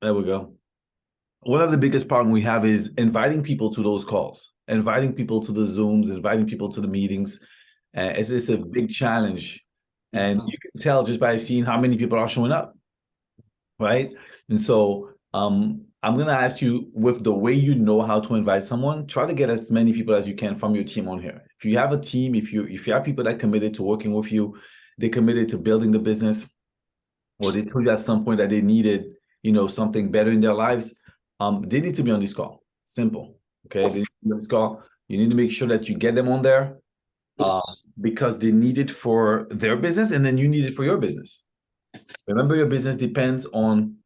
There we go. One of the biggest problems we have is inviting people to those calls, inviting people to the Zooms, inviting people to the meetings. It's a big challenge. And you can tell just by seeing how many people are showing up, right? And so I'm going to ask you, with the way you know how to invite someone, try to get as many people as you can from your team on here. If you have a team, if you have people that committed to working with you, they committed to building the business, or they told you at some point that they needed, something better in their lives, they need to be on this call. Simple. Okay. They need to be on this call. You need to make sure that you get them on there because they need it for their business, and then you need it for your business. Remember, your business depends on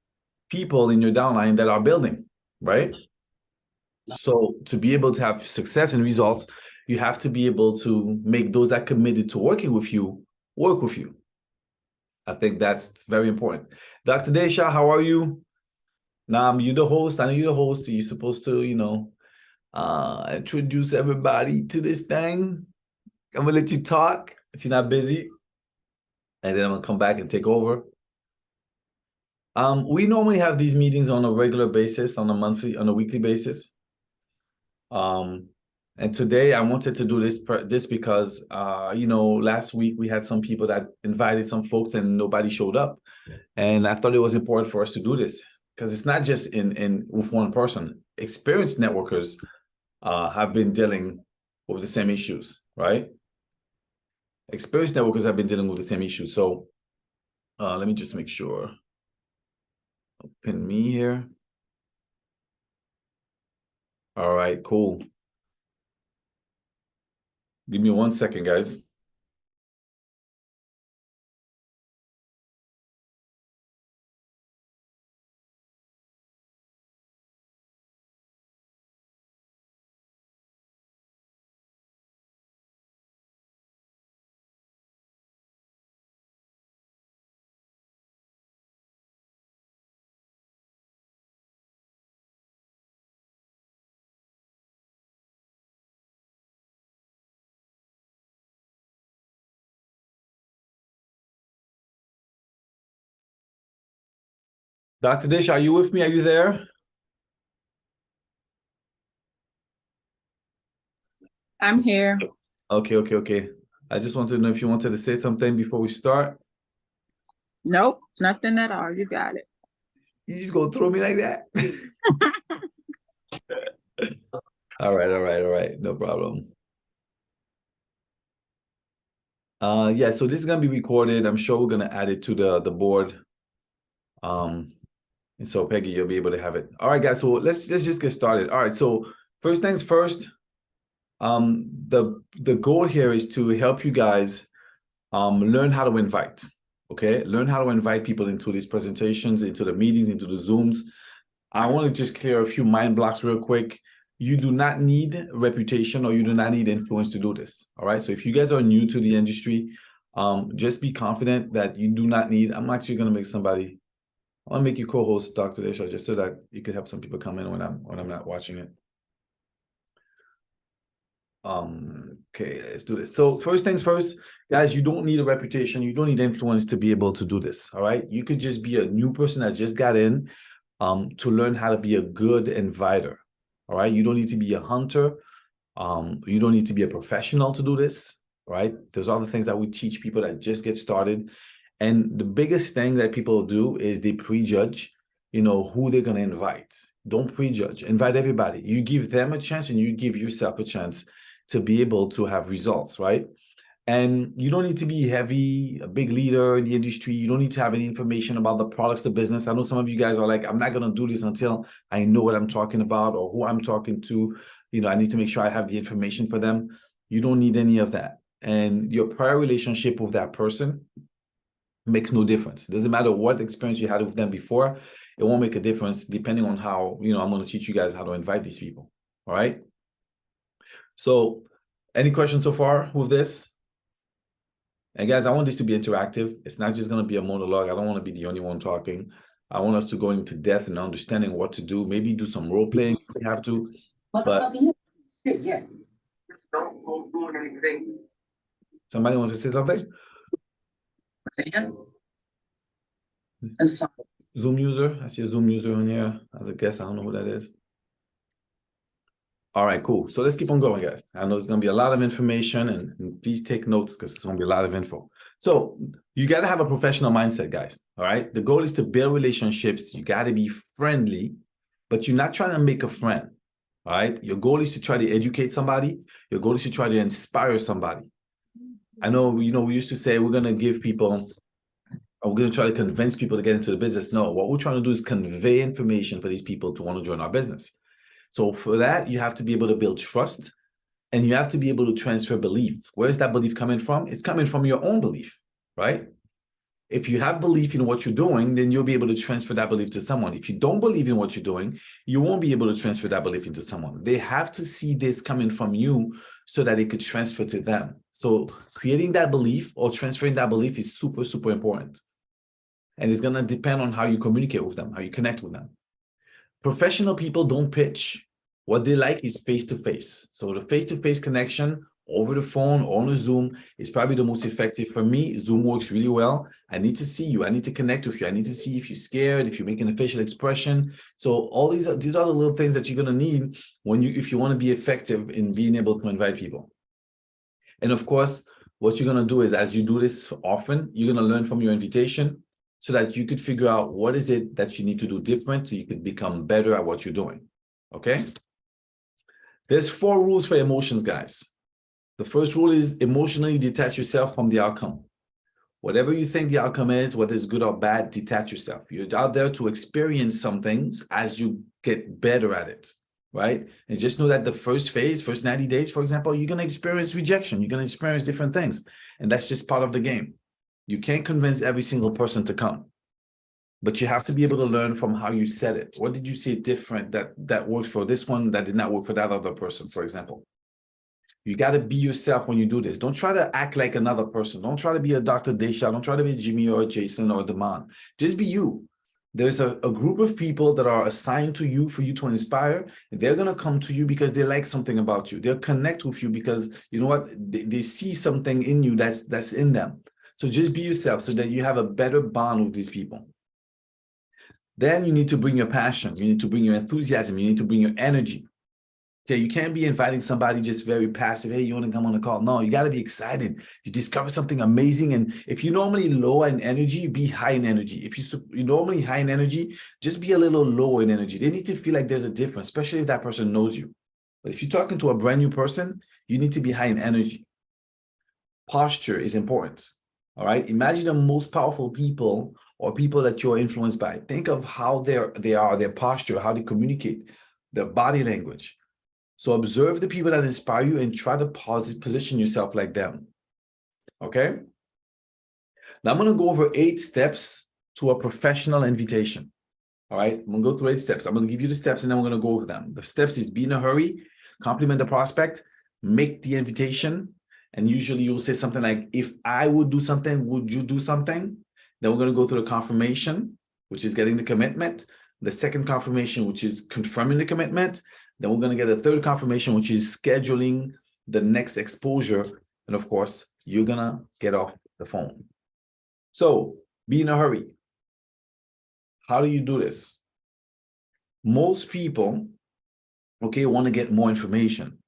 people in your downline that are building, right? So to be able to have success and results, you have to be able to make those that committed to working with you work with you. I think that's very important. Dr. Desha, how are you? Now, you're the host. I know you're the host. So you're supposed to, introduce everybody to this thing. I'm gonna let you talk if you're not busy, and then I'm gonna come back and take over. We normally have these meetings on a regular basis, on a weekly basis. And today I wanted to do this because, last week we had some people that invited some folks and nobody showed up. And I thought it was important for us to do this because it's not just with one person. Experienced networkers have been dealing with the same issues, right? Experienced networkers have been dealing with the same issues. So let me just make sure. Pin me here. All right, cool. Give me 1 second, guys. Dr. Dish, are you with me? Are you there? I'm here. Okay. I just wanted to know if you wanted to say something before we start. Nope, nothing at all. You got it. You just gonna throw me like that? All right. No problem. Yeah, so this is gonna be recorded. I'm sure we're gonna add it to the board. And so Peggy, you'll be able to have it. All right, guys. So let's just get started. All right. So first things first. The goal here is to help you guys learn how to invite. Okay, learn how to invite people into these presentations, into the meetings, into the Zooms. I want to just clear a few mind blocks real quick. You do not need reputation or you do not need influence to do this. All right. So if you guys are new to the industry, just be confident that you do not need. I'm actually going to make somebody. I want to make you co-host, Dr. Desha, just so that you could help some people come in when I'm not watching it. Okay, let's do this. So first things first, guys, you don't need a reputation. You don't need influence to be able to do this. All right. You could just be a new person that just got in to learn how to be a good inviter. All right. You don't need to be a hunter. You don't need to be a professional to do this. Right. There's other things that we teach people that just get started. And the biggest thing that people do is they prejudge, who they're going to invite. Don't prejudge. Invite everybody. You give them a chance and you give yourself a chance to be able to have results, right? And you don't need to be heavy, a big leader in the industry. You don't need to have any information about the products, the business. I know some of you guys are like, I'm not going to do this until I know what I'm talking about or who I'm talking to. I need to make sure I have the information for them. You don't need any of that. And your prior relationship with that person makes no difference. It doesn't matter what experience you had with them before. It won't make a difference depending on how, I'm going to teach you guys how to invite these people. All right. So any questions so far with this? And guys, I want this to be interactive. It's not just going to be a monologue. I don't want to be the only one talking. I want us to go into depth and understanding what to do. Maybe do some role playing if we have to. But yeah. Don't do anything. Somebody wants to say something? Zoom user. I see a Zoom user on here. As a guest, I don't know who that is. All right, cool. So let's keep on going, guys. I know there's going to be a lot of information, and please take notes because it's going to be a lot of info. So you got to have a professional mindset, guys. All right. The goal is to build relationships. You got to be friendly, but you're not trying to make a friend. All right. Your goal is to try to educate somebody. Your goal is to try to inspire somebody. I know, we used to say we're going to give people, or we're going to try to convince people to get into the business. No, what we're trying to do is convey information for these people to want to join our business. So for that, you have to be able to build trust, and you have to be able to transfer belief. Where's that belief coming from? It's coming from your own belief, right? If you have belief in what you're doing, then you'll be able to transfer that belief to someone. If you don't believe in what you're doing, you won't be able to transfer that belief into someone. They have to see this coming from you so that it could transfer to them. So creating that belief or transferring that belief is super, super important. And it's going to depend on how you communicate with them, how you connect with them. Professional people don't pitch. What they like is face-to-face. So the face-to-face connection over the phone or on a Zoom is probably the most effective for me. Zoom works really well. I need to see you. I need to connect with you. I need to see if you're scared, if you're making a facial expression. So all these are the little things that you're going to need if you want to be effective in being able to invite people. And of course, what you're going to do is, as you do this often, you're going to learn from your invitation, so that you could figure out what is it that you need to do different so you could become better at what you're doing, okay? There's 4 rules for emotions, guys. The first rule is emotionally detach yourself from the outcome. Whatever you think the outcome is, whether it's good or bad, detach yourself. You're out there to experience some things as you get better at it, right? And just know that the first 90 days, for example, you're going to experience rejection. You're going to experience different things. And that's just part of the game. You can't convince every single person to come, but you have to be able to learn from how you said it. What did you say different that worked for this one that did not work for that other person, for example? You got to be yourself when you do this. Don't try to act like another person. Don't try to be a Dr. Desha. Don't try to be Jimmy or Jason or Damon. Just be you. There's a group of people that are assigned to you for you to inspire. They're going to come to you because they like something about you. They'll connect with you because, you know what, they see something in you that's in them. So just be yourself so that you have a better bond with these people. Then you need to bring your passion. You need to bring your enthusiasm. You need to bring your energy. Okay, you can't be inviting somebody just very passive. Hey, you want to come on a call? No, you got to be excited. You discover something amazing. And if you're normally low in energy, be high in energy. If you're normally high in energy, just be a little low in energy. They need to feel like there's a difference, especially if that person knows you. But if you're talking to a brand new person, you need to be high in energy. Posture is important. All right. Imagine the most powerful people or people that you're influenced by. Think of how their posture, how they communicate, their body language. So observe the people that inspire you and try to position yourself like them. Okay. Now I'm going to go over 8 steps to a professional invitation. All right. I'm going to go through 8 steps. I'm going to give you the steps and then we're going to go over them. The steps is be in a hurry, compliment the prospect, make the invitation. And usually you'll say something like, if I would do something, would you do something? Then we're going to go through the confirmation, which is getting the commitment. The second confirmation, which is confirming the commitment. Then we're going to get a third confirmation, which is scheduling the next exposure. And of course, you're going to get off the phone. So be in a hurry. How do you do this? Most people, okay, want to get more information.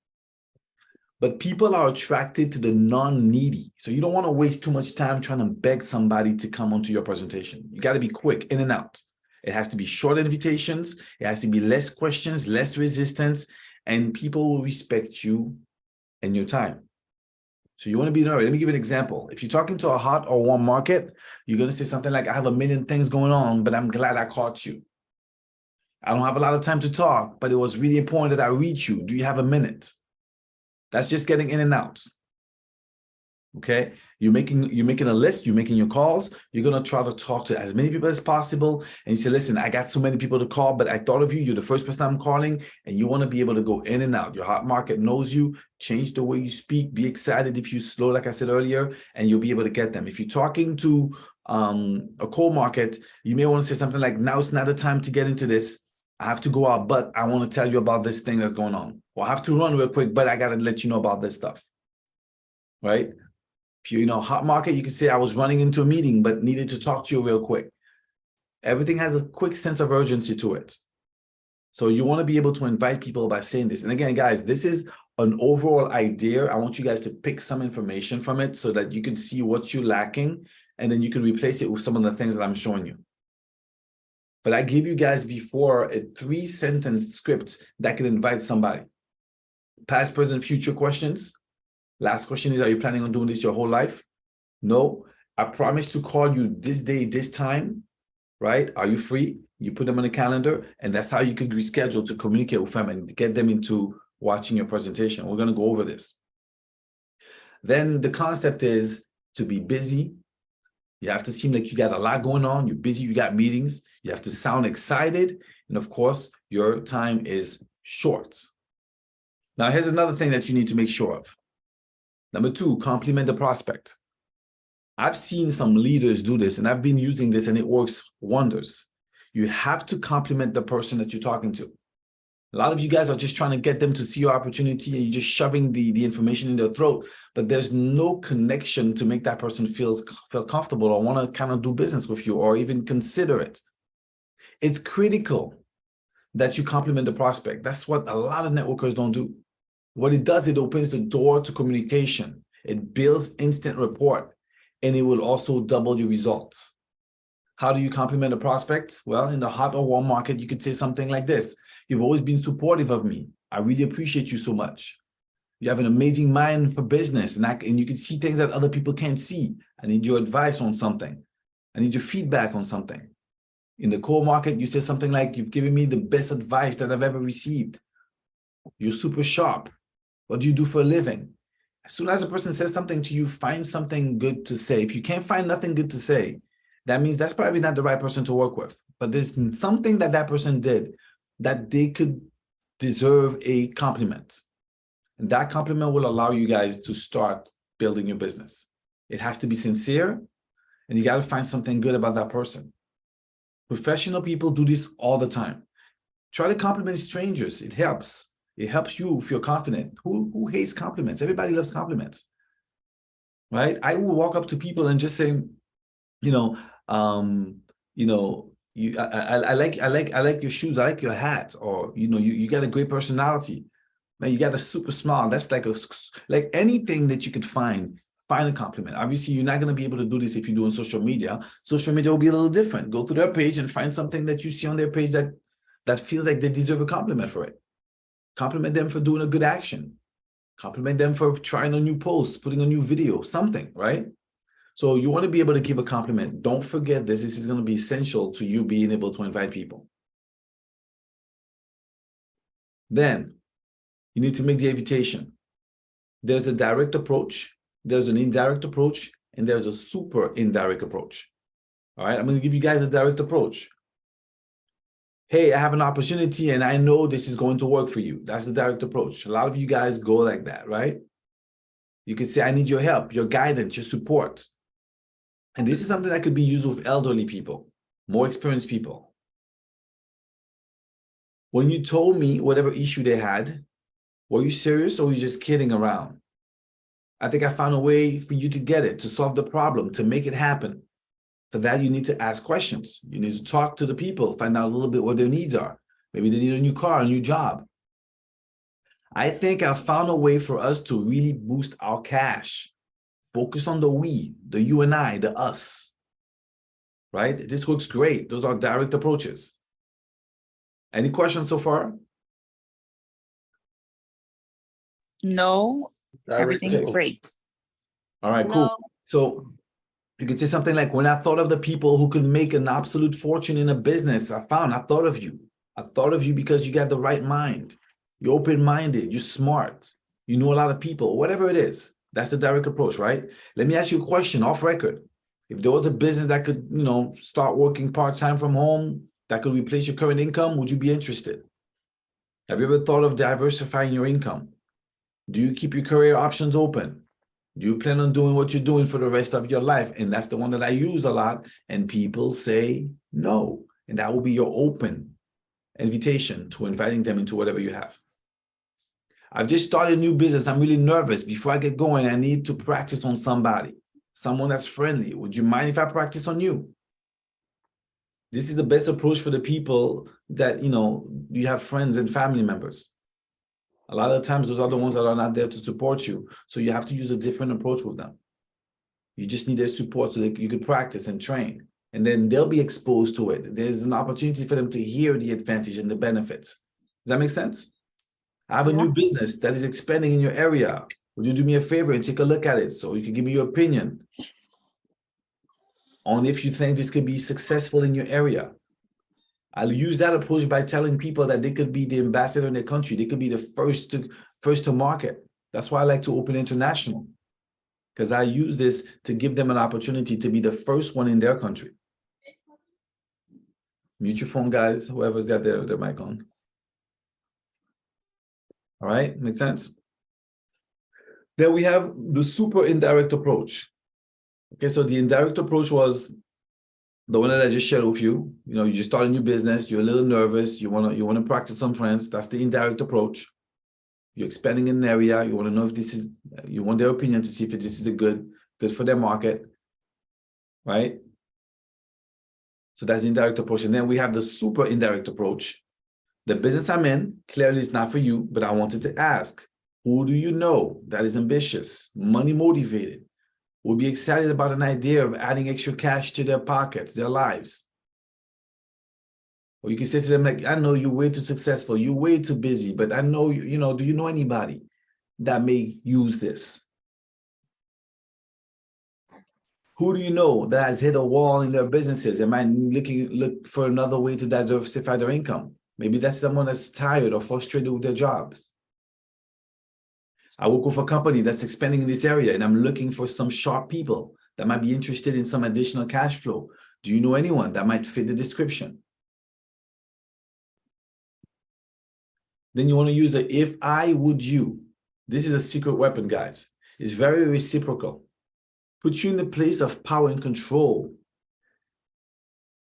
But people are attracted to the non-needy. So you don't want to waste too much time trying to beg somebody to come onto your presentation. You got to be quick, in and out. It has to be short invitations. It has to be less questions, less resistance, and people will respect you and your time. So you want to be in a hurry. Let me give you an example. If you're talking to a hot or warm market, you're going to say something like, I have a million things going on, but I'm glad I caught you. I don't have a lot of time to talk, but it was really important that I reach you. Do you have a minute? That's just getting in and out. Okay, you're making a list, you're making your calls, you're gonna try to talk to as many people as possible. And you say, listen, I got so many people to call, but I thought of you, you're the first person I'm calling, and you want to be able to go in and out. Your hot market knows you, change the way you speak, be excited if you're slow, like I said earlier, and you'll be able to get them. If you're talking to a cold market, you may want to say something like, now it's not the time to get into this. I have to go out, but I want to tell you about this thing that's going on. Or I have to run real quick, but I got to let you know about this stuff, right? If you're hot market, you can say I was running into a meeting, but needed to talk to you real quick. Everything has a quick sense of urgency to it. So you want to be able to invite people by saying this. And again, guys, this is an overall idea. I want you guys to pick some information from it so that you can see what you're lacking, and then you can replace it with some of the things that I'm showing you. But I gave you guys before a 3-sentence script that can invite somebody. Past, present, future questions. Last question is, are you planning on doing this your whole life? No. I promise to call you this day, this time, right? Are you free? You put them on the calendar, and that's how you could reschedule to communicate with them and get them into watching your presentation. We're going to go over this. Then the concept is to be busy. You have to seem like you got a lot going on. You're busy. You got meetings. You have to sound excited. And of course, your time is short. Now, here's another thing that you need to make sure of. Number 2, compliment the prospect. I've seen some leaders do this, and I've been using this, and it works wonders. You have to compliment the person that you're talking to. A lot of you guys are just trying to get them to see your opportunity, and you're just shoving the information in their throat, but there's no connection to make that person feel comfortable or want to kind of do business with you or even consider it. It's critical that you compliment the prospect. That's what a lot of networkers don't do. What it does, it opens the door to communication. It builds instant rapport, and it will also double your results. How do you compliment a prospect? Well, in the hot or warm market, you could say something like this. You've always been supportive of me. I really appreciate you so much. You have an amazing mind for business, and you can see things that other people can't see. I need your advice on something. I need your feedback on something. In the core market, you say something like, you've given me the best advice that I've ever received. You're super sharp. What do you do for a living? As soon as a person says something to you, find something good to say. If you can't find nothing good to say, that means that's probably not the right person to work with. But there's something that that person did that they could deserve a compliment. And that compliment will allow you guys to start building your business. It has to be sincere, and you got to find something good about that person. Professional people do this all the time. Try to compliment strangers. It helps. It helps you feel confident. Who hates compliments? Everybody loves compliments, right? I will walk up to people and just say, I like your shoes. I like your hat. Or, you got a great personality. Man, you got a super smile. That's like anything that you could find a compliment. Obviously, you're not going to be able to do this if you do on social media. Social media will be a little different. Go to their page and find something that you see on their page that feels like they deserve a compliment for it. Compliment them for doing a good action. Compliment them for trying a new post, putting a new video, something, right? So you want to be able to give a compliment. Don't forget this. This is going to be essential to you being able to invite people. Then you need to make the invitation. There's a direct approach, there's an indirect approach, and there's a super indirect approach. All right, I'm going to give you guys a direct approach. Hey, I have an opportunity and I know this is going to work for you. That's the direct approach. A lot of you guys go like that, right? You can say, I need your help, your guidance, your support. And this is something that could be used with elderly people, more experienced people. When you told me whatever issue they had, were you serious or were you just kidding around? I think I found a way for you to get it, to solve the problem, to make it happen. For that, you need to ask questions. You need to talk to the people, find out a little bit what their needs are. Maybe they need a new car, a new job. I think I found a way for us to really boost our cash. Focus on the we, the you and I, the us. Right? This works great. Those are direct approaches. Any questions so far? No, everything is great. All right, cool. So you could say something like, when I thought of the people who could make an absolute fortune in a business, I thought of you. I thought of you because you got the right mind. You're open-minded, you're smart, you know a lot of people, whatever it is. That's the direct approach, right? Let me ask you a question off record. If there was a business that could, start working part-time from home, that could replace your current income, would you be interested? Have you ever thought of diversifying your income? Do you keep your career options open? Do you plan on doing what you're doing for the rest of your life? And that's the one that I use a lot. And people say no. And that will be your open invitation to inviting them into whatever you have. I've just started a new business. I'm really nervous. Before I get going, I need to practice on somebody, someone that's friendly. Would you mind if I practice on you? This is the best approach for the people that, you have friends and family members. A lot of times, those are the ones that are not there to support you. So you have to use a different approach with them. You just need their support so that you can practice and train. And then they'll be exposed to it. There's an opportunity for them to hear the advantage and the benefits. Does that make sense? I have a new business that is expanding in your area. Would you do me a favor and take a look at it so you can give me your opinion on if you think this could be successful in your area? I'll use that approach by telling people that they could be the ambassador in their country. They could be the first to market. That's why I like to open international, because I use this to give them an opportunity to be the first one in their country. Mute your phone, guys, whoever's got their mic on. All right, makes sense? Then we have the super indirect approach. Okay, so the indirect approach was the one that I just shared with you. You just start a new business, you're a little nervous, you wanna practice some friends. That's the indirect approach. You're expanding in an area, you want to know if you want their opinion to see if this is a good for their market, right? So that's the indirect approach. And then we have the super indirect approach. The business I'm in, clearly it's not for you, but I wanted to ask, who do you know that is ambitious, money motivated, will be excited about an idea of adding extra cash to their pockets, their lives? Or you can say to them, like, I know you're way too successful, you're way too busy, but I know, do you know anybody that may use this? Who do you know that has hit a wall in their businesses and might look for another way to diversify their income? Maybe that's someone that's tired or frustrated with their jobs. I work with a company that's expanding in this area, and I'm looking for some sharp people that might be interested in some additional cash flow. Do you know anyone that might fit the description? Then you want to use the if I would you. This is a secret weapon, guys. It's very reciprocal. Puts you in the place of power and control.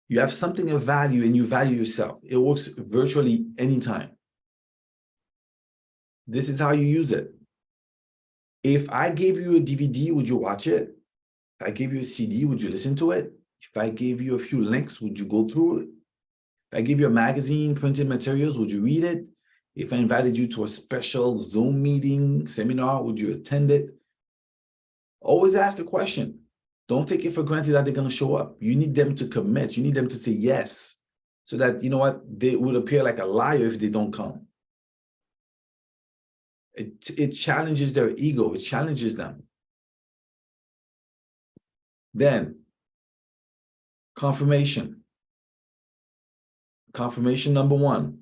You have something of value and you value yourself. It works virtually anytime. This is how you use it. If I gave you a DVD, would you watch it? If I gave you a CD, would you listen to it? If I gave you a few links, would you go through it? If I gave you a magazine, printed materials, would you read it? If I invited you to a special Zoom meeting, seminar, would you attend it? Always ask the question. Don't take it for granted that they're going to show up. You need them to commit. You need them to say yes, so that, they would appear like a liar if they don't come. It challenges their ego. It challenges them. Then, confirmation. Confirmation number one.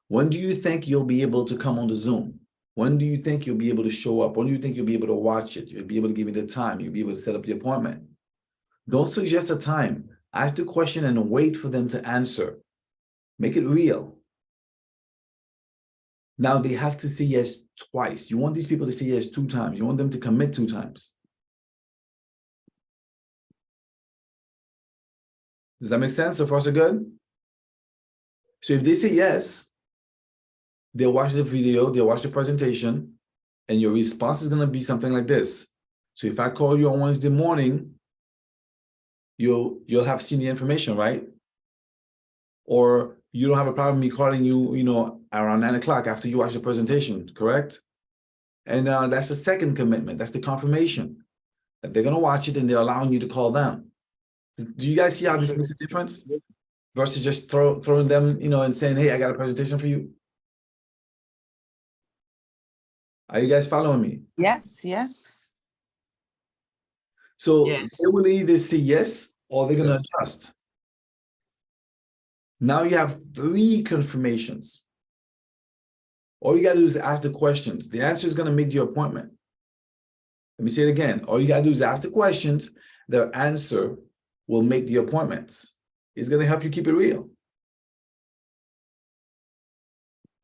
When do you think you'll be able to come on the Zoom? When do you think you'll be able to show up? When do you think you'll be able to watch it? You'll be able to give me the time. You'll be able to set up the appointment. Don't suggest a time. Ask the question and wait for them to answer. Make it real. Now they have to say yes twice. You want these people to say yes 2 times. You want them to commit 2 times. Does that make sense? So far, so good? So if they say yes, they'll watch the video, they'll watch the presentation, and your response is going to be something like this. So if I call you on Wednesday morning, you'll have seen the information, right? Or you don't have a problem me calling you, around 9 o'clock after you watch the presentation, correct? And that's the second commitment. That's the confirmation that they're going to watch it and they're allowing you to call them. Do you guys see how this makes a difference versus just throwing them, and saying, hey, I got a presentation for you? Are you guys following me? Yes. So Yes. they will either say yes or they're going to adjust. Now you have 3 confirmations. All you got to do is ask the questions. The answer is going to make the appointment. Let me say it again. All you got to do is ask the questions. Their answer will make the appointments. It's going to help you keep it real.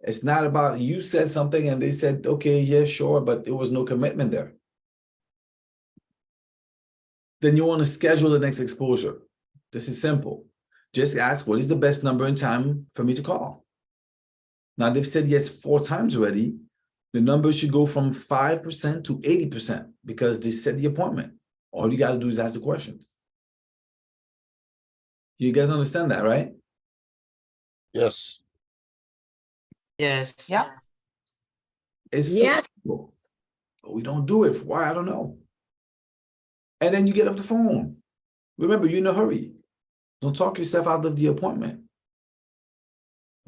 It's not about you said something and they said, okay, yeah, sure, but there was no commitment there. Then you want to schedule the next exposure. This is simple. Just ask, what is the best number and time for me to call? Now, they've said yes 4 times already. The number should go from 5% to 80% because they set the appointment. All you got to do is ask the questions. You guys understand that, right? Yes. Yes. Yep. It's so Yes. simple. But we don't do it. Why? I don't know. And then you get off the phone. Remember, you're in a hurry. Don't talk yourself out of the appointment.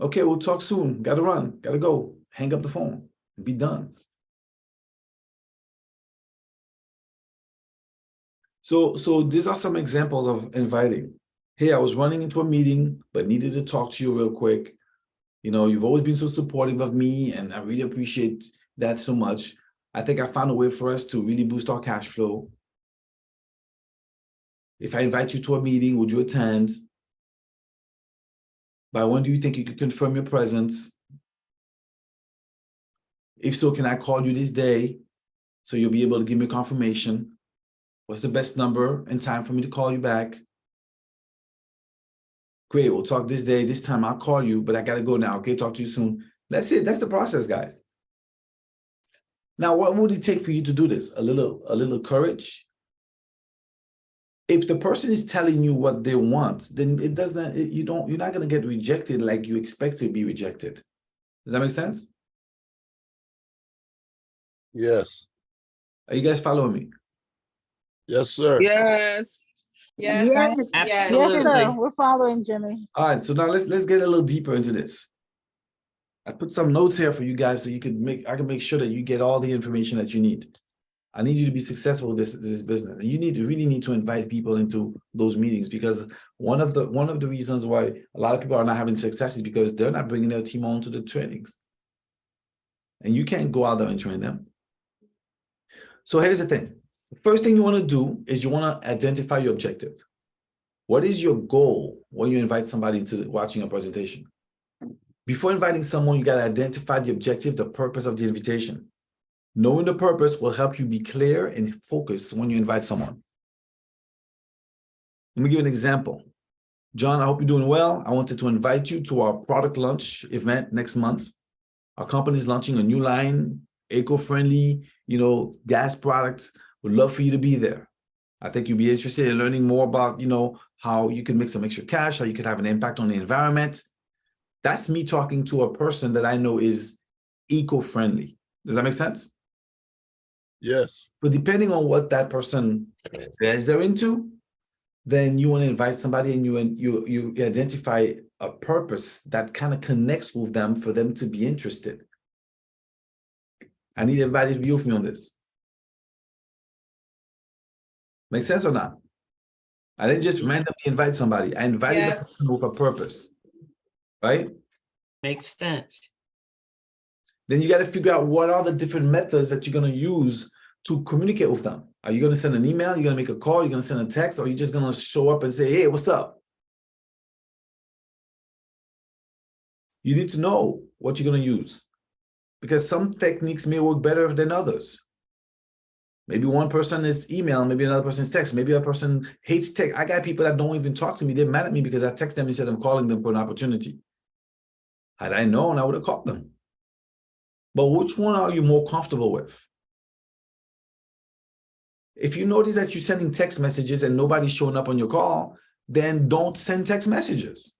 Okay, we'll talk soon. Gotta run. Gotta go. Hang up the phone. Be done. So these are some examples of inviting. Hey, I was running into a meeting, but needed to talk to you real quick. You know, you've always been so supportive of me, and I really appreciate that so much. I think I found a way for us to really boost our cash flow. If I invite you to a meeting, would you attend? By when do you think you could confirm your presence? If so, can I call you this day so you'll be able to give me confirmation? What's the best number and time for me to call you back? Great, we'll talk this day, this time I'll call you, but I gotta go now, okay? Talk to you soon. That's it, that's the process, guys. Now, what would it take for you to do this? A little courage. If the person is telling you what they want, then you're not gonna get rejected like you expect to be rejected. Does that make sense? Yes. Are you guys following me? Yes, sir. Yes. Yes. Absolutely. Yes, sir. We're following Jimmy. All right, so now let's get a little deeper into this. I put some notes here for you guys so I can make sure that you get all the information that you need. I need you to be successful with this business. And you really need to invite people into those meetings, because one of the reasons why a lot of people are not having success is because they're not bringing their team on to the trainings. And you can't go out there and train them. So here's the thing. The first thing you want to do is you want to identify your objective. What is your goal when you invite somebody into watching a presentation? Before inviting someone, you got to identify the objective, the purpose of the invitation. Knowing the purpose will help you be clear and focused when you invite someone. Let me give you an example. John, I hope you're doing well. I wanted to invite you to our product launch event next month. Our company is launching a new line, eco-friendly, gas product. Would love for you to be there. I think you'll be interested in learning more about, how you can make some extra cash, how you can have an impact on the environment. That's me talking to a person that I know is eco-friendly. Does that make sense? Yes. But depending on what that person says they're into, then you want to invite somebody and you identify a purpose that kind of connects with them for them to be interested. I need everybody to be with me on this. Make sense or not? I didn't just randomly invite somebody. I invited the person with a purpose, right? Makes sense. Then you got to figure out what are the different methods that you're going to use to communicate with them. Are you going to send an email? You're going to make a call? You're going to send a text? Or are you just going to show up and say, hey, what's up? You need to know what you're going to use, because some techniques may work better than others. Maybe one person is email, maybe another person is text, maybe a person hates text. I got people that don't even talk to me. They're mad at me because I text them instead of calling them for an opportunity. Had I known, I would have called them. But which one are you more comfortable with? If you notice that you're sending text messages and nobody's showing up on your call, then don't send text messages.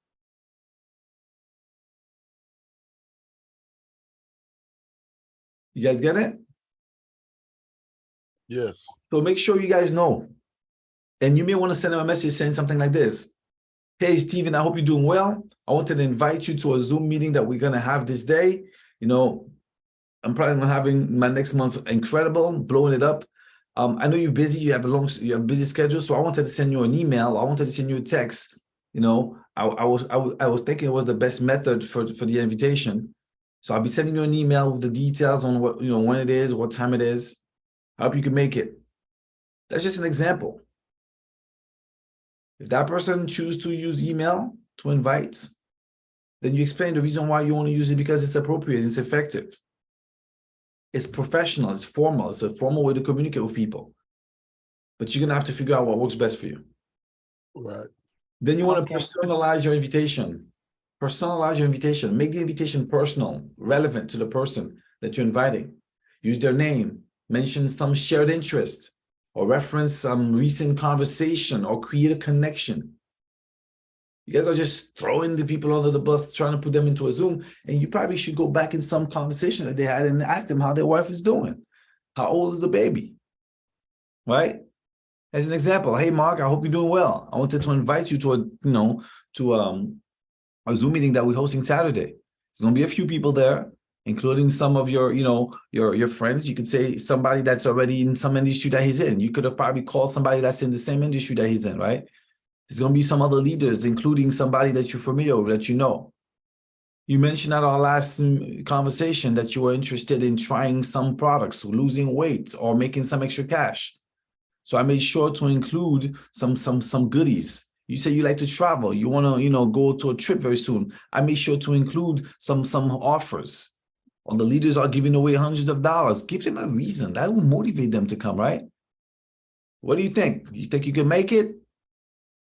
You guys get it? Yes. So make sure you guys know. And you may want to send them a message saying something like this. Hey, Steven, I hope you're doing well. I wanted to invite you to a Zoom meeting that we're going to have this day. I'm planning on having my next month incredible, blowing it up. I know you're busy. You have a busy schedule. So I wanted to send you an email. I wanted to send you a text. I was thinking it was the best method for the invitation. So I'll be sending you an email with the details on what, when it is, what time it is. I hope you can make it. That's just an example. If that person chooses to use email to invite, then you explain the reason why you want to use it, because it's appropriate, it's effective. It's professional, it's formal, it's a formal way to communicate with people. But you're going to have to figure out what works best for you. Right. Then you want to personalize your invitation. Personalize your invitation. Make the invitation personal, relevant to the person that you're inviting. Use their name, mention some shared interest, or reference some recent conversation, or create a connection. You guys are just throwing the people under the bus, trying to put them into a Zoom. And you probably should go back in some conversation that they had and ask them how their wife is doing. How old is the baby? Right? As an example, hey Mark, I hope you're doing well. I wanted to invite you to a Zoom meeting that we're hosting Saturday. It's gonna be a few people there, including some of your, your friends. You could say somebody that's already in some industry that he's in. You could have probably called somebody that's in the same industry that he's in, right? There's going to be some other leaders, including somebody that you're familiar with, that you know. You mentioned at our last conversation that you were interested in trying some products, losing weight, or making some extra cash. So I made sure to include some goodies. You say you like to travel, you want to, go to a trip very soon. I made sure to include some offers. Or the leaders are giving away hundreds of dollars. Give them a reason. That will motivate them to come, right? What do you think? You think you can make it?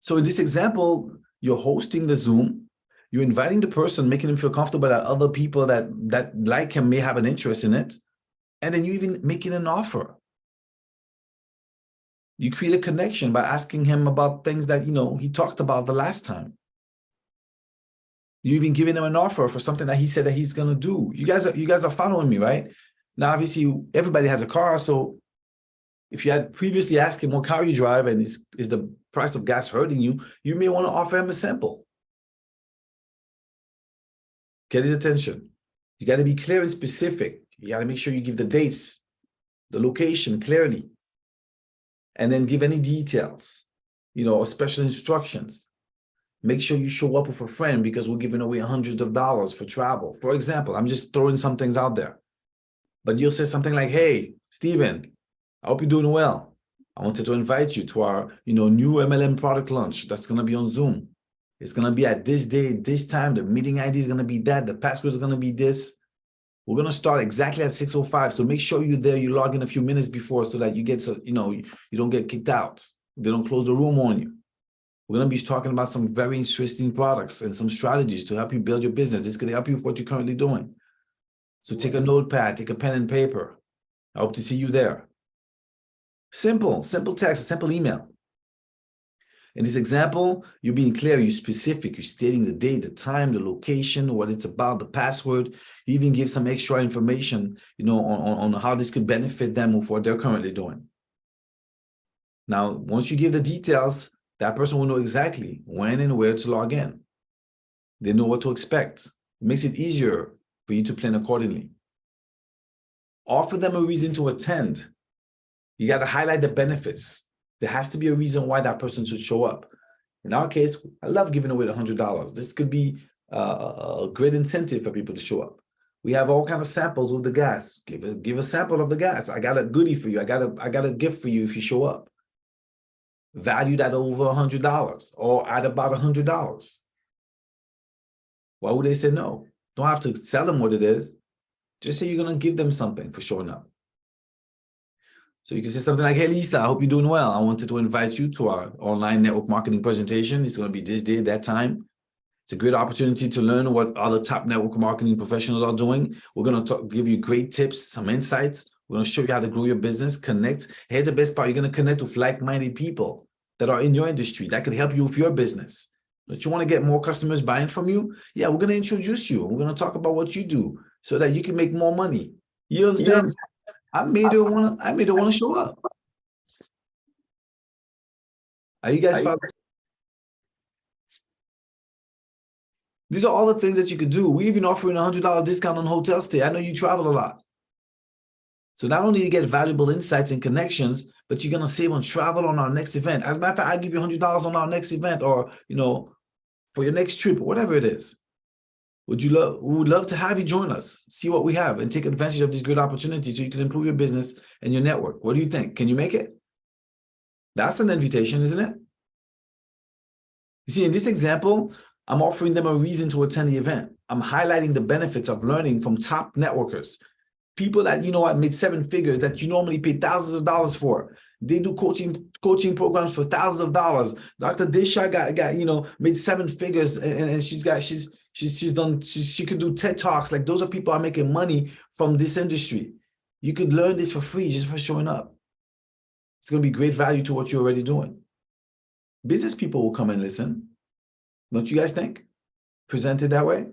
So in this example, you're hosting the Zoom, you're inviting the person, making them feel comfortable that other people that like him may have an interest in it, and then you even making an offer. You create a connection by asking him about things that he talked about the last time. You even giving him an offer for something that he said that he's gonna do. You guys are following me, right? Now, obviously, everybody has a car, so if you had previously asked him what car you drive and is the price of gas hurting you, you may want to offer him a sample. Get his attention. You got to be clear and specific. You got to make sure you give the dates, the location clearly, and then give any details, or special instructions. Make sure you show up with a friend because we're giving away hundreds of dollars for travel. For example, I'm just throwing some things out there. But you'll say something like, hey, Steven, I hope you're doing well. I wanted to invite you to our, new MLM product launch that's going to be on Zoom. It's going to be at this day, this time. The meeting ID is going to be that. The password is going to be this. We're going to start exactly at 6:05. So make sure you're there. You log in a few minutes before so that you get, you don't get kicked out. They don't close the room on you. We're going to be talking about some very interesting products and some strategies to help you build your business. This could help you with what you're currently doing. So take a notepad, take a pen and paper. I hope to see you there. Simple text, a simple email. In this example, you're being clear, you're specific, you're stating the date, the time, the location, what it's about, the password. You even give some extra information, on how this could benefit them with what they're currently doing. Now, once you give the details, that person will know exactly when and where to log in. They know what to expect. It makes it easier for you to plan accordingly. Offer them a reason to attend. You got to highlight the benefits. There has to be a reason why that person should show up. In our case, I love giving away $100. This could be a great incentive for people to show up. We have all kinds of samples with the gas. Give a sample of the gas. I got a goodie for you. I got a gift for you if you show up. Valued at over $100 or at about $100. Why would they say no? Don't have to tell them what it is. Just say you're going to give them something for showing up. So you can say something like, hey, Lisa, I hope you're doing well. I wanted to invite you to our online network marketing presentation. It's going to be this day, that time. It's a great opportunity to learn what other top network marketing professionals are doing. We're going to give you great tips, some insights. We're going to show you how to grow your business, connect. Here's the best part. You're going to connect with like-minded people that are in your industry that could help you with your business. Don't you want to get more customers buying from you? Yeah, we're going to introduce you. We're going to talk about what you do so that you can make more money. You understand? Yeah. I made her want to show up. Are you guys following? These are all the things that you could do. We even offering $100 discount on hotel stay. I know you travel a lot. So not only you get valuable insights and connections, but you're going to save on travel on our next event. As a matter of fact, I give you $100 on our next event or, for your next trip, whatever it is. We would love to have you join us, see what we have, and take advantage of this great opportunity so you can improve your business and your network. What do you think? Can you make it? That's an invitation, isn't it? You see, in this example, I'm offering them a reason to attend the event. I'm highlighting the benefits of learning from top networkers. People that, made seven figures that you normally pay thousands of dollars for. They do coaching programs for thousands of dollars. Dr. Disha got made seven figures and she could do TED Talks. Like those are people are making money from this industry. You could learn this for free just for showing up. It's going to be great value to what you're already doing. Business people will come and listen. Don't you guys think? Presented that way?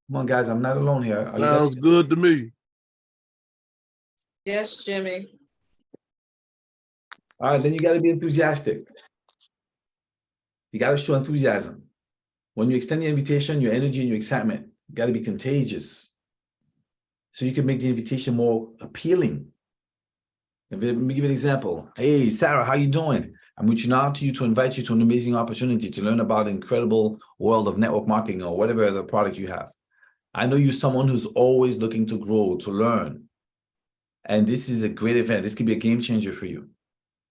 Come on, guys, I'm not alone here. Are you guys- Sounds good to me. Yes, Jimmy. All right, then you got to be enthusiastic. You got to show enthusiasm. When you extend the invitation, your energy and your excitement got to be contagious. So you can make the invitation more appealing. Let me give you an example. Hey, Sarah, how you doing? I'm reaching out to you to invite you to an amazing opportunity to learn about the incredible world of network marketing or whatever other product you have. I know you're someone who's always looking to grow, to learn. And this is a great event. This could be a game changer for you.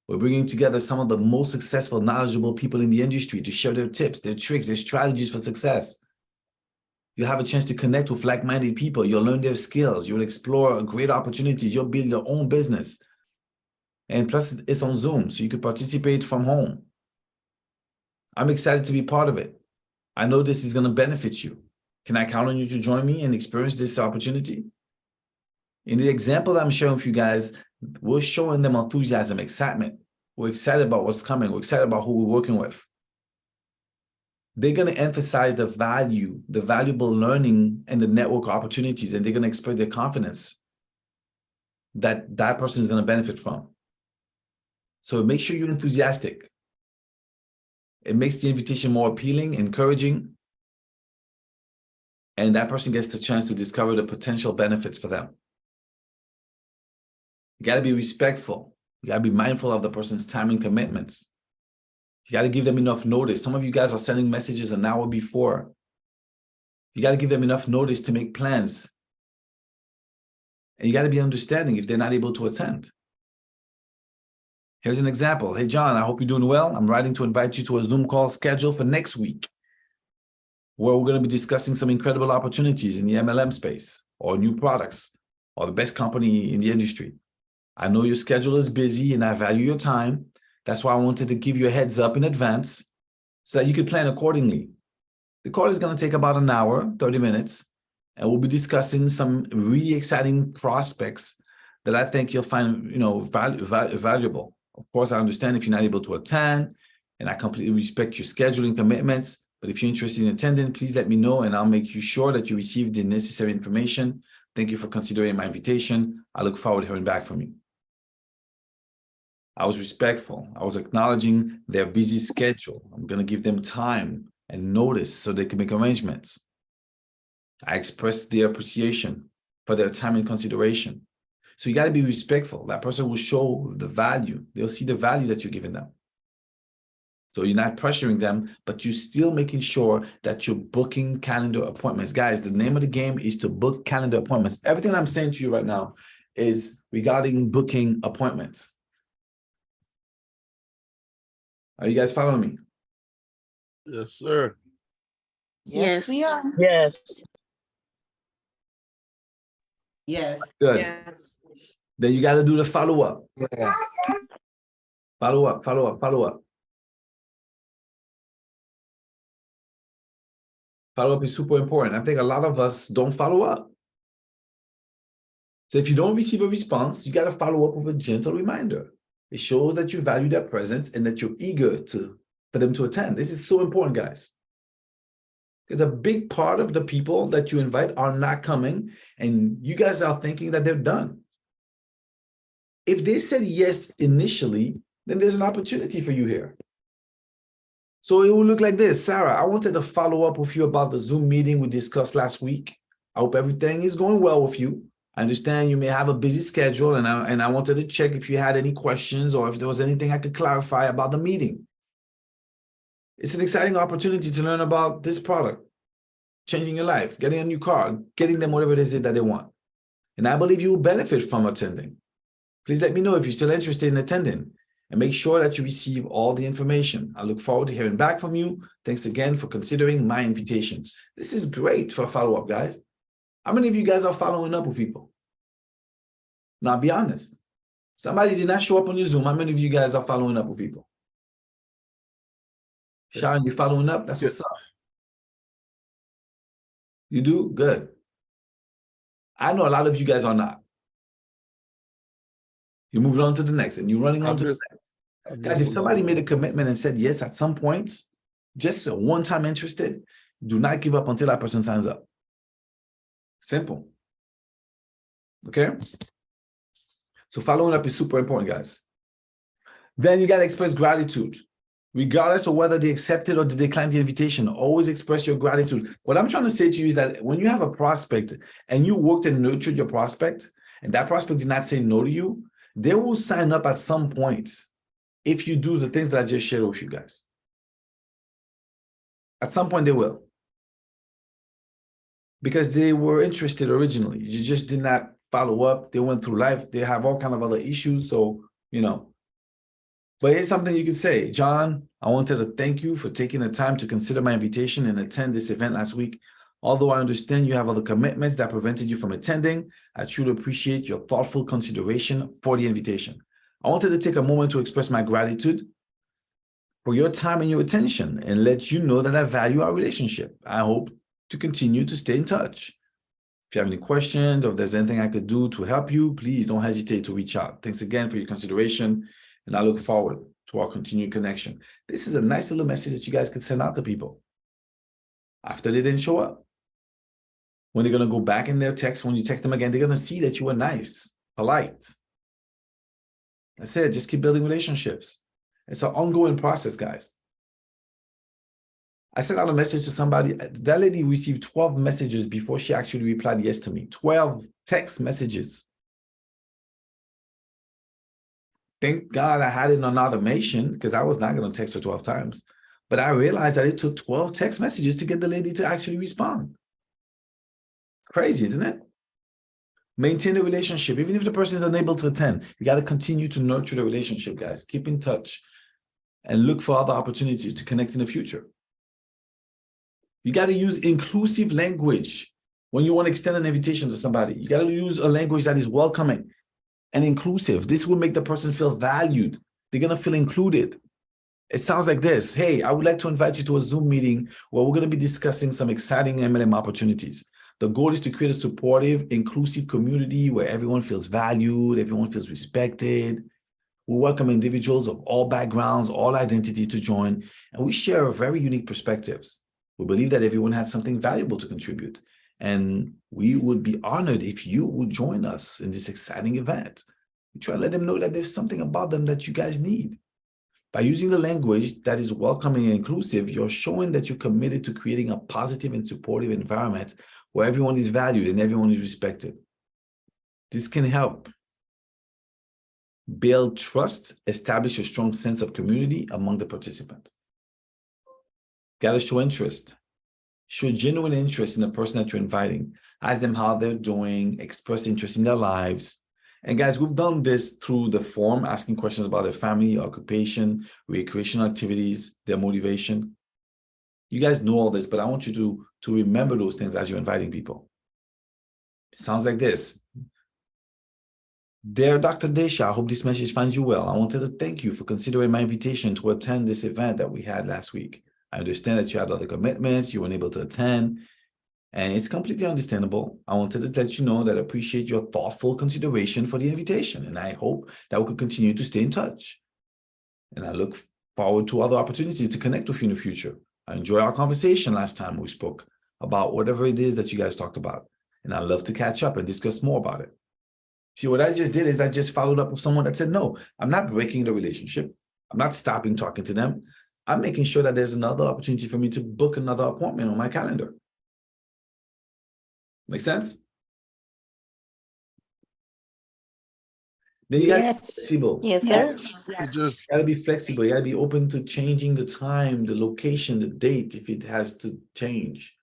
We're bringing together some of the most successful, knowledgeable people in the industry to share their tips, their tricks, their strategies for success. You'll have a chance to connect with like-minded people. You'll learn their skills. You'll explore great opportunities. You'll build your own business. And plus, it's on Zoom, so you can participate from home. I'm excited to be part of it. I know this is going to benefit you. Can I count on you to join me and experience this opportunity? In the example that I'm sharing with you guys, we're showing them enthusiasm, excitement. We're excited about what's coming. We're excited about who we're working with. They're going to emphasize the value, the valuable learning and the network opportunities, and they're going to express their confidence that that person is going to benefit from. So make sure you're enthusiastic. It makes the invitation more appealing, encouraging, and that person gets the chance to discover the potential benefits for them. You got to be respectful. You got to be mindful of the person's time and commitments. You got to give them enough notice. Some of you guys are sending messages an hour before. You got to give them enough notice to make plans. And you got to be understanding if they're not able to attend. Here's an example. Hey, John, I hope you're doing well. I'm writing to invite you to a Zoom call scheduled for next week, where we're going to be discussing some incredible opportunities in the MLM space or new products or the best company in the industry. I know your schedule is busy and I value your time. That's why I wanted to give you a heads up in advance so that you could plan accordingly. The call is going to take about an hour, 30 minutes, and we'll be discussing some really exciting prospects that I think you'll find, valuable. Of course, I understand if you're not able to attend, and I completely respect your scheduling commitments. But if you're interested in attending, please let me know, and I'll make you sure that you receive the necessary information. Thank you for considering my invitation. I look forward to hearing back from you. I was respectful. I was acknowledging their busy schedule. I'm going to give them time and notice so they can make arrangements. I expressed their appreciation for their time and consideration. So you got to be respectful. That person will show the value. They'll see the value that you're giving them. So you're not pressuring them, but you're still making sure that you're booking calendar appointments. Guys, the name of the game is to book calendar appointments. Everything I'm saying to you right now is regarding booking appointments. Are you guys following me? Yes, sir. Yes, we are. Yes. Yes. Good. Yes. Then you got to do the follow-up. Yeah. Follow-up. Follow-up is super important. I think a lot of us don't follow up. So if you don't receive a response, you got to follow up with a gentle reminder. It shows that you value their presence and that you're eager for them to attend. This is so important, guys. Because a big part of the people that you invite are not coming, and you guys are thinking that they're done. If they said yes initially, then there's an opportunity for you here. So it will look like this. Sarah, I wanted to follow up with you about the Zoom meeting we discussed last week. I hope everything is going well with you. I understand you may have a busy schedule, and I wanted to check if you had any questions or if there was anything I could clarify about the meeting. It's an exciting opportunity to learn about this product, changing your life, getting a new car, getting them whatever it is that they want. And I believe you will benefit from attending. Please let me know if you're still interested in attending, and make sure that you receive all the information. I look forward to hearing back from you. Thanks again for considering my invitation. This is great for a follow-up, guys. How many of you guys are following up with people? Now, be honest. Somebody did not show up on your Zoom. How many of you guys are following up with people? Sharon, you following up? That's what's up. You do? Good. I know a lot of you guys are not. You're moving on to the next, and you're running on to the next. Guys, if somebody made a commitment and said yes at some points, just a one-time interested, do not give up until that person signs up. Simple. Okay? So following up is super important, guys. Then you got to express gratitude. Regardless of whether they accepted or they declined the invitation, always express your gratitude. What I'm trying to say to you is that when you have a prospect and you worked and nurtured your prospect, and that prospect did not say no to you, they will sign up at some point if you do the things that I just shared with you guys. At some point they will. Because they were interested originally. You just did not follow up. They went through life. They have all kind of other issues. So, you know. But here's something you could say. John, I wanted to thank you for taking the time to consider my invitation and attend this event last week. Although I understand you have other commitments that prevented you from attending, I truly appreciate your thoughtful consideration for the invitation. I wanted to take a moment to express my gratitude for your time and your attention and let you know that I value our relationship. I hope to continue to stay in touch. If you have any questions or if there's anything I could do to help you, please don't hesitate to reach out. Thanks again for your consideration, and I look forward to our continued connection. This is a nice little message that you guys could send out to people after they didn't show up. When they're going to go back in their text, when you text them again, they're going to see that you were nice, polite. That's it. Just keep building relationships. It's an ongoing process, guys. I sent out a message to somebody. That lady received 12 messages before she actually replied yes to me. 12 text messages. Thank God I had it on automation because I was not going to text her 12 times. But I realized that it took 12 text messages to get the lady to actually respond. Crazy, isn't it? Maintain a relationship. Even if the person is unable to attend, you got to continue to nurture the relationship, guys. Keep in touch and look for other opportunities to connect in the future. You got to use inclusive language when you want to extend an invitation to somebody. You got to use a language that is welcoming and inclusive. This will make the person feel valued. They're going to feel included. It sounds like this. Hey, I would like to invite you to a Zoom meeting where we're going to be discussing some exciting MLM opportunities. The goal is to create a supportive, inclusive community where everyone feels valued, everyone feels respected. We welcome individuals of all backgrounds, all identities to join, and we share very unique perspectives. We believe that everyone has something valuable to contribute, and we would be honored if you would join us in this exciting event. We try to let them know that there's something about them that you guys need. By using the language that is welcoming and inclusive, you're showing that you're committed to creating a positive and supportive environment where everyone is valued and everyone is respected. This can help build trust, establish a strong sense of community among the participants. Got to show interest. Show genuine interest in the person that you're inviting. Ask them how they're doing, express interest in their lives. And guys, we've done this through the form, asking questions about their family, occupation, recreational activities, their motivation. You guys know all this, but I want you to remember those things as you're inviting people. It sounds like this. Dear Dr. Desha, I hope this message finds you well. I wanted to thank you for considering my invitation to attend this event that we had last week. I understand that you had other commitments, you weren't able to attend, and it's completely understandable. I wanted to let you know that I appreciate your thoughtful consideration for the invitation, and I hope that we could continue to stay in touch. And I look forward to other opportunities to connect with you in the future. I enjoyed our conversation last time we spoke about whatever it is that you guys talked about, and I'd love to catch up and discuss more about it. See, what I just did is I just followed up with someone that said, no, I'm not breaking the relationship. I'm not stopping talking to them. I'm making sure that there's another opportunity for me to book another appointment on my calendar. Make sense? Then you gotta be flexible. Yes, sir. It just You gotta be flexible. You gotta be open to changing the time, the location, the date if it has to change.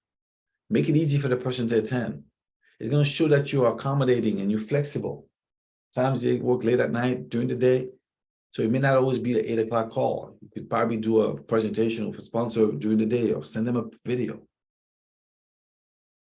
Make it easy for the person to attend. It's gonna show that you're accommodating and you're flexible. Sometimes they work late at night, during the day. So it may not always be the 8 o'clock call. You could probably do a presentation with a sponsor during the day or send them a video.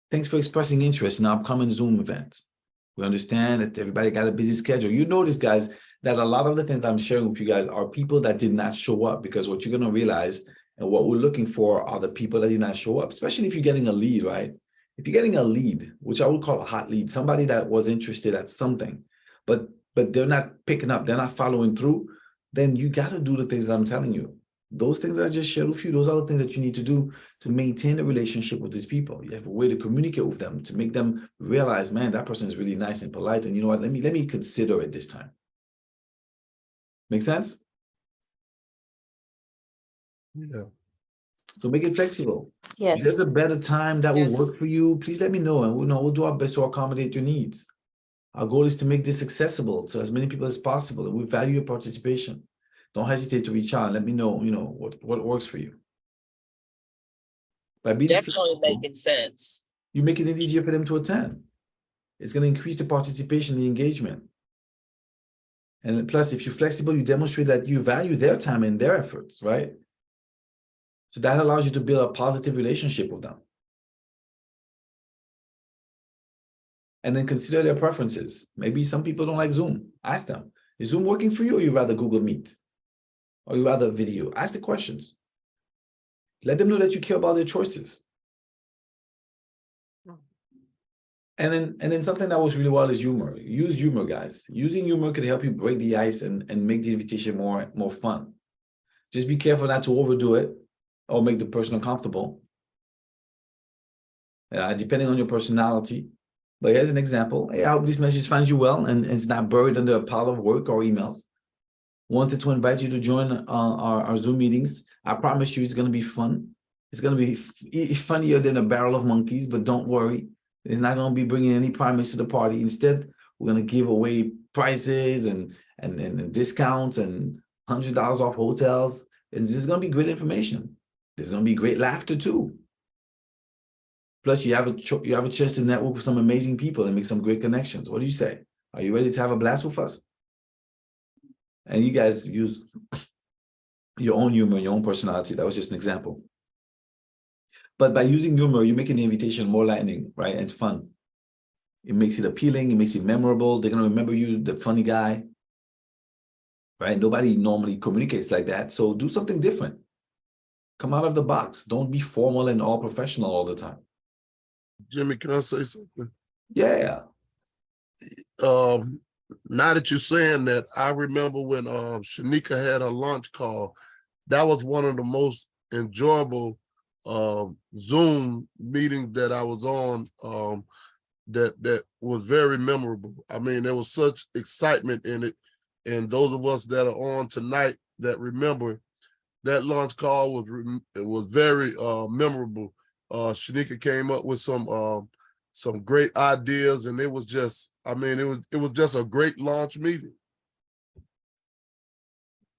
Thanks for expressing interest in our upcoming Zoom events. We understand that everybody got a busy schedule. You notice, guys, that a lot of the things that I'm sharing with you guys are people that did not show up, because what you're going to realize and what we're looking for are the people that did not show up, especially if you're getting a lead, right? If you're getting a lead, which I would call a hot lead, somebody that was interested at something, but they're not picking up, they're not following through, then you got to do the things that I'm telling you. Those things I just shared with you, those are the things that you need to do to maintain a relationship with these people. You have a way to communicate with them, to make them realize, man, that person is really nice and polite. And you know what? Let me consider it this time. Make sense? Yeah. So make it flexible. Yes. If there's a better time that will Yes. work for you, please let me know, and we'll do our best to accommodate your needs. Our goal is to make this accessible to as many people as possible, and we value your participation. Don't hesitate to reach out and let me know, what works for you. By being Definitely flexible, making sense. you're making it easier for them to attend. It's going to increase the participation, the engagement. And plus, if you're flexible, you demonstrate that you value their time and their efforts, right? So that allows you to build a positive relationship with them. And then consider their preferences. Maybe some people don't like Zoom. Ask them, is Zoom working for you, or you rather Google Meet? Or you rather video? Ask the questions. Let them know that you care about their choices. And then something that works really well is humor. Use humor, guys. Using humor can help you break the ice and make the invitation more fun. Just be careful not to overdo it or make the person uncomfortable, depending on your personality. But here's an example. Hey, I hope this message finds you well and it's not buried under a pile of work or emails. Wanted to invite you to join our Zoom meetings. I promise you it's going to be fun. It's going to be funnier than a barrel of monkeys, but don't worry. It's not going to be bringing any primates to the party. Instead, we're going to give away prices and discounts and $100 off hotels. And this is going to be great information. There's going to be great laughter too. Plus, you have a chance to network with some amazing people and make some great connections. What do you say? Are you ready to have a blast with us? And you guys use your own humor, your own personality. That was just an example. But by using humor, you're making the invitation more lightning, right, and fun. It makes it appealing. It makes it memorable. They're going to remember you, the funny guy, right? Nobody normally communicates like that. So do something different. Come out of the box. Don't be formal and all professional all the time. Jimmy, can I say something? Yeah. Now that you're saying that, I remember when Shanika had a launch call. That was one of the most enjoyable Zoom meetings that I was on, that was very memorable. I mean, there was such excitement in it. And those of us that are on tonight that remember, that launch call was very memorable. Shanika came up with some great ideas, and it was just, I mean, it was just a great launch meeting.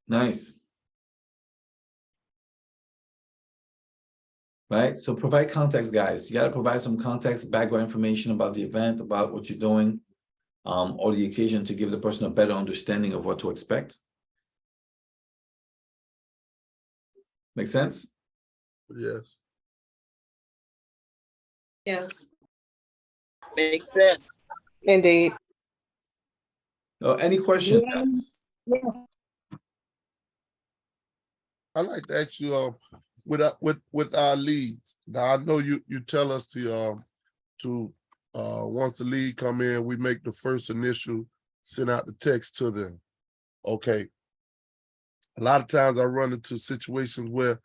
Nice. Right? So provide context, guys. You got to provide some context, background information about the event, about what you're doing, or the occasion, to give the person a better understanding of what to expect. Make sense? Yes. Yes. Makes sense. Indeed. Any questions, guys? I like to ask you, with our leads. Now I know you tell us to once the lead come in, we make the first initial, send out the text to them. Okay. A lot of times I run into situations where,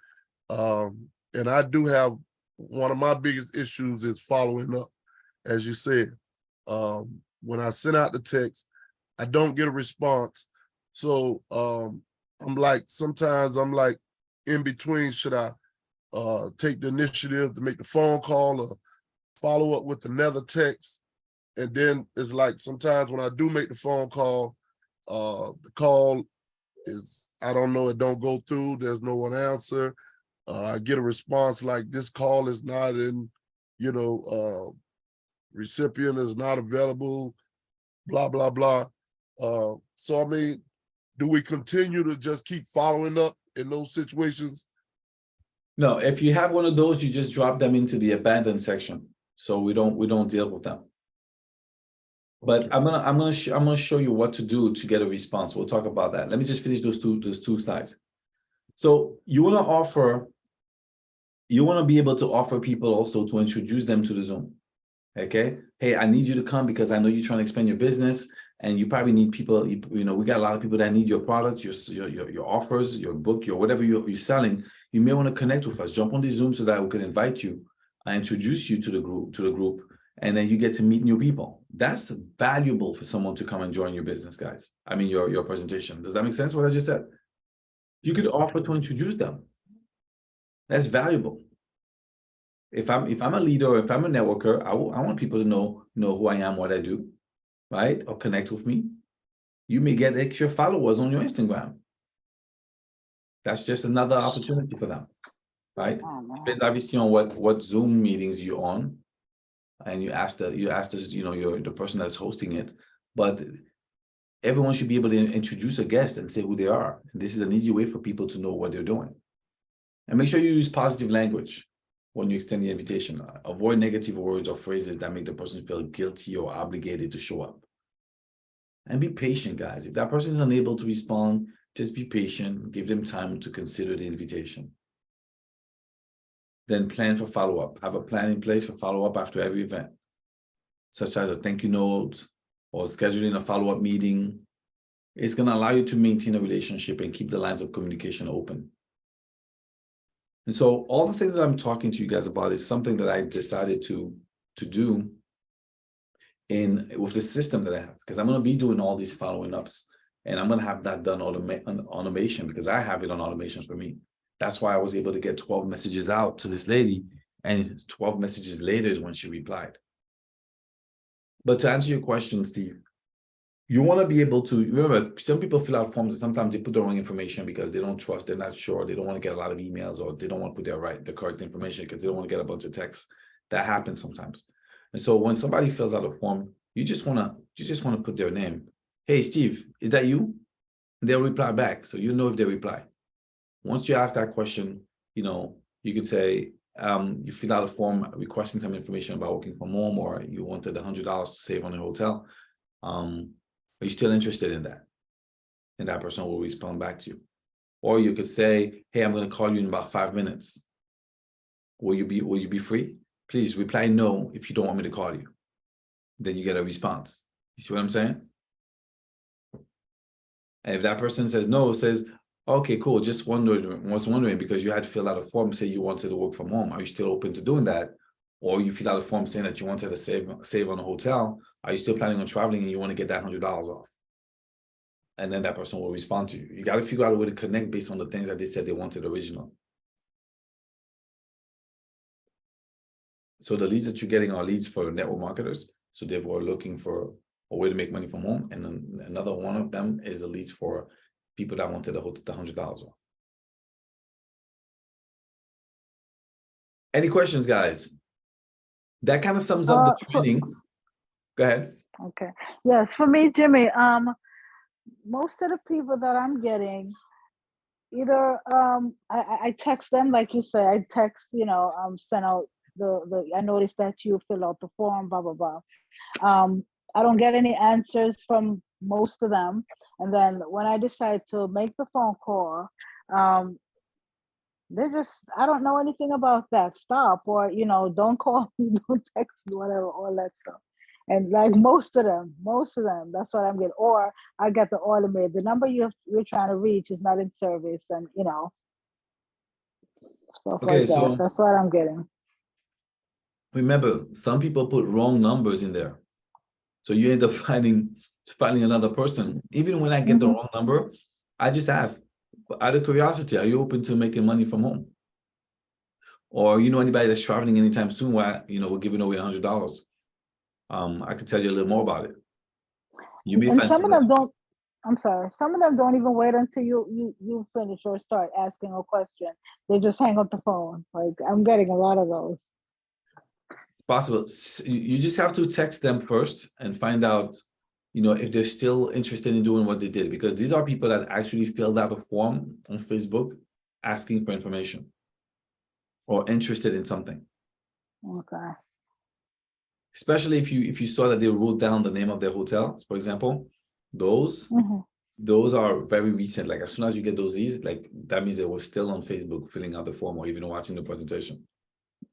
and I do have, one of my biggest issues is following up, as you said. When I send out the text, I don't get a response. So sometimes I'm like in between, should I take the initiative to make the phone call or follow up with another text? And then it's like sometimes when I do make the phone call, the call is, I don't know, it don't go through, there's no one answer. I get a response like, this call is not in, recipient is not available, blah, blah, blah. So, I mean, do we continue to just keep following up in those situations? No, if you have one of those, you just drop them into the abandoned section. So we don't deal with them. But Okay. I'm gonna show you what to do to get a response. We'll talk about that. Let me just finish those two slides. So you want to be able to offer people also to introduce them to the Zoom. Okay. Hey, I need you to come because I know you're trying to expand your business. and you probably need people, you know, we got a lot of people that need your products, your offers, your book, your whatever you're selling. You may want to connect with us, jump on the Zoom so that we can invite you and introduce you to the group, and then you get to meet new people. That's valuable for someone to come and join your business, guys. I mean, your presentation. Does that make sense what I just said? You could offer to introduce them. That's valuable. If I'm a leader, or if I'm a networker, I want people to know who I am, what I do, right? Or connect with me. You may get extra followers on your Instagram. That's just another opportunity for them, right? Depends obviously on what Zoom meetings you're on, and you ask this, you know, you're the person that's hosting it, but everyone should be able to introduce a guest and say who they are. And this is an easy way for people to know what they're doing. And make sure you use positive language when you extend the invitation. Avoid negative words or phrases that make the person feel guilty or obligated to show up. And be patient, guys. If that person is unable to respond, just be patient. Give them time to consider the invitation. Then plan for follow-up. Have a plan in place for follow-up after every event, such as a thank you note or scheduling a follow-up meeting. It's going to allow you to maintain a relationship and keep the lines of communication open. And so all the things that I'm talking to you guys about is something that I decided to do with the system that I have, because I'm going to be doing all these following ups, and I'm going to have that done on automation, because I have it on automation for me. That's why I was able to get 12 messages out to this lady, and 12 messages later is when she replied. But to answer your question, Steve, you want to be able to, remember, some people fill out forms and sometimes they put the wrong information because they don't trust, they're not sure, they don't want to get a lot of emails, or they don't want to put the correct information because they don't want to get a bunch of texts. That happens sometimes. And so when somebody fills out a form, you just want to put their name. Hey, Steve, is that you? And they'll reply back. So you know if they reply. Once you ask that question, you know, you could say, you fill out a form requesting some information about working from home, or you wanted $100 to save on a hotel. Are you still interested in that? And that person will respond back to you. Or you could say, hey, I'm going to call you in about 5 minutes. Will you be free? Please reply no if you don't want me to call you. Then you get a response. You see what I'm saying? And if that person says no, says, okay, cool, was wondering because you had to fill out a form saying you wanted to work from home. Are you still open to doing that? Or you fill out a form saying that you wanted to save on a hotel. Are you still planning on traveling and you want to get that $100 off? And then that person will respond to you. You got to figure out a way to connect based on the things that they said they wanted original. So the leads that you're getting are leads for network marketers. So they were looking for a way to make money from home. And then another one of them is the leads for people that wanted the $100 off. Any questions, guys? That kind of sums up the training. Go ahead. Okay. Yes, for me, Jimmy, most of the people that I'm getting, either I text them, like you say, I text, you know, send out I noticed that you fill out the form, blah, blah, blah. I don't get any answers from most of them. And then when I decide to make the phone call, they're just, I don't know anything about that. Stop, or, you know, don't call me, don't text me, whatever, all that stuff. And like most of them, that's what I'm getting. Or I get the automated, the number you're trying to reach is not in service, and, you know, stuff like that. So that's what I'm getting. Remember, some people put wrong numbers in there. So you end up finding another person. Even when I get the wrong number, I just ask, out of curiosity, are you open to making money from home? Or you know anybody that's traveling anytime soon where, you know, we're giving away $100? I could tell you a little more about it. You may and find some of them don't, I'm sorry, some of them don't even wait until you finish or start asking a question. They just hang up the phone. Like, I'm getting a lot of those. It's possible. You just have to text them first and find out, you know, if they're still interested in doing what they did, because these are people that actually filled out a form on Facebook asking for information or interested in something. Okay. Especially if you saw that they wrote down the name of their hotel, for example, those are very recent. Like as soon as you get those leads, like that means they were still on Facebook filling out the form or even watching the presentation.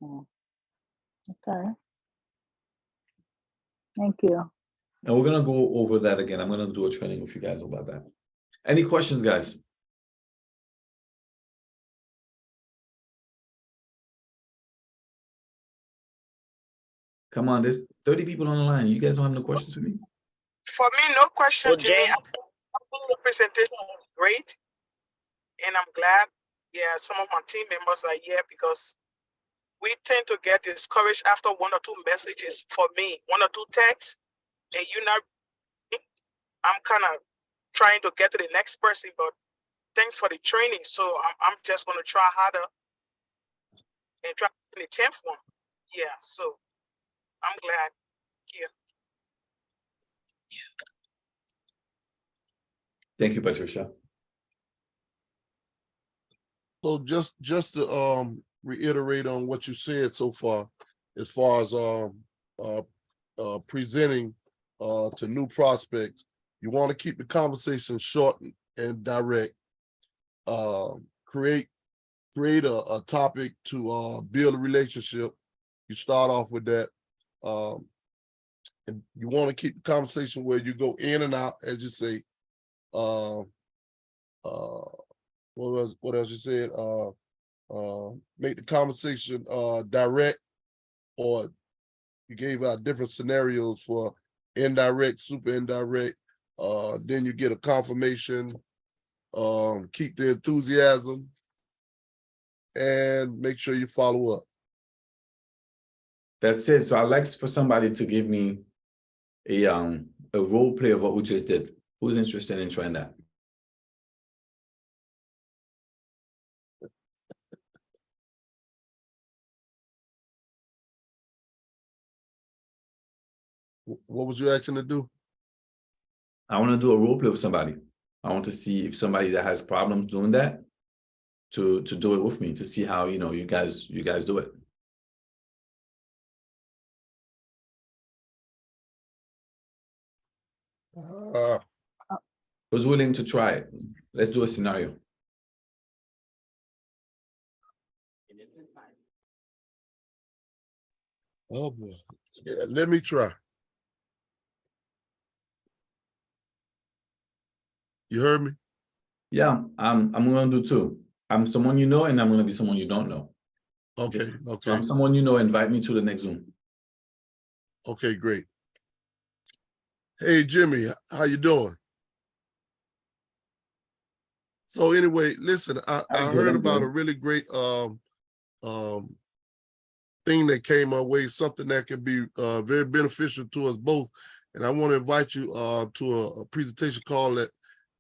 Okay. Thank you. And we're gonna go over that again. I'm gonna do a training with you guys about that. Any questions, guys? Come on, there's 30 people on the line. You guys don't have no questions for me? For me, no question, Well, Jimmy. James, I think the presentation was great, and I'm glad. Yeah, some of my team members are here because we tend to get discouraged after one or two messages. For me, one or two texts, and you not. I'm kind of trying to get to the next person, but thanks for the training. So I'm just going to try harder and try the 10th one. Yeah, so I'm glad. Yeah. Thank you, Patricia. So just to reiterate on what you said so far, as far as presenting to new prospects, you want to keep the conversation short and direct. Create a topic to build a relationship. You start off with that. And you want to keep the conversation where you go in and out, as you say. What else you said? Make the conversation direct, or you gave out different scenarios for indirect, super indirect. Then you get a confirmation. Keep the enthusiasm, and make sure you follow up. That's it. So I'd like for somebody to give me a role play of what we just did. Who's interested in trying that? What was you asking to do? I want to do a role play with somebody. I want to see if somebody that has problems doing that to do it with me, to see how you guys do it. Who's willing to try it? Let's do a scenario. Oh boy. Yeah, let me try. You heard me? Yeah, I'm gonna do two. I'm someone you know, and I'm gonna be someone you don't know. Okay, So okay, I'm someone you know. Invite me to the next Zoom. okay, great. Hey Jimmy, how you doing? So anyway, listen, I heard about a really great thing that came our way, something that can be very beneficial to us both. And I want to invite you to a presentation call that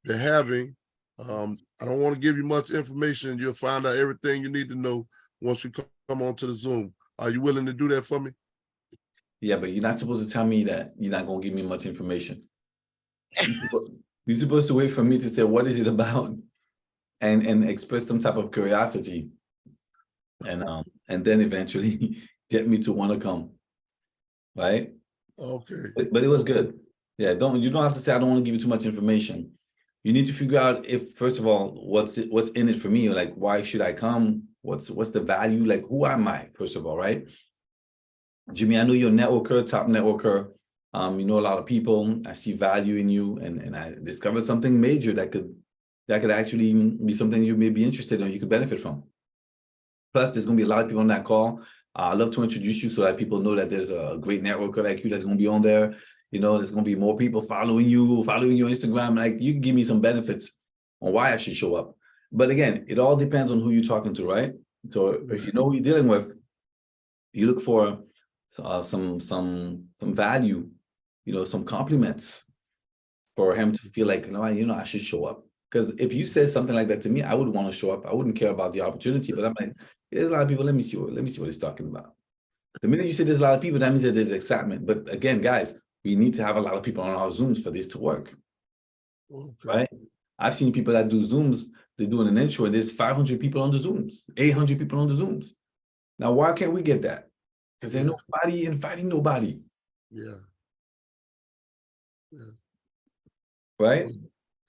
they're having. I don't want to give you much information. You'll find out everything you need to know once you come onto the Zoom. Are you willing to do that for me? Yeah, but you're not supposed to tell me that you're not gonna give me much information. You're supposed to wait for me to say what is it about, and express some type of curiosity, and then eventually get me to want to come, right? Okay. But it was good. Yeah, you don't have to say I don't want to give you too much information. You need to figure out if, first of all, what's in it for me. Like, why should I come? What's the value? Like, who am I, first of all, right? Jimmy, I know you're a networker, top networker. You know a lot of people. I see value in you, and I discovered something major that could actually be something you may be interested in, you could benefit from. Plus, there's gonna be a lot of people on that call. I'd love to introduce you so that people know that there's a great networker like you that's gonna be on there. There's gonna be more people following your Instagram. Like, you can give me some benefits on why I should show up. But again, it all depends on who you're talking to, right? So if you know who you're dealing with, you look for some value, some compliments for him to feel like, I should show up. Because if you said something like that to me, I would want to show up. I wouldn't care about the opportunity, but I'm like, there's a lot of people. Let me see what he's talking about. The minute you say there's a lot of people, that means that there's excitement. But again, guys, we need to have a lot of people on our Zooms for this to work. Okay. Right? I've seen people that do Zooms, they're doing an intro, and there's 500 people on the Zooms, 800 people on the Zooms. Now, why can't we get that? Because there's nobody inviting nobody. Yeah. Right? So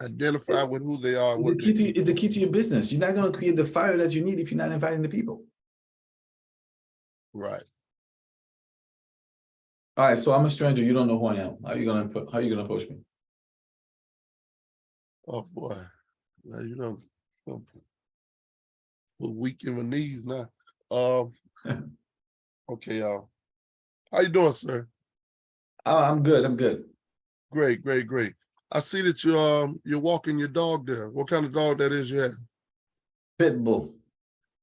identify with who they are. It's the key to your business. You're not going to create the fire that you need if you're not inviting the people. Right. All right, so I'm a stranger. You don't know who I am. How you gonna approach me? Oh boy, now you know, we're weak in my knees now. Okay, y'all. How you doing, sir? Oh, I'm good. I'm good. Great, great, great. I see that you're walking your dog there. What kind of dog that is you have? Pit bull.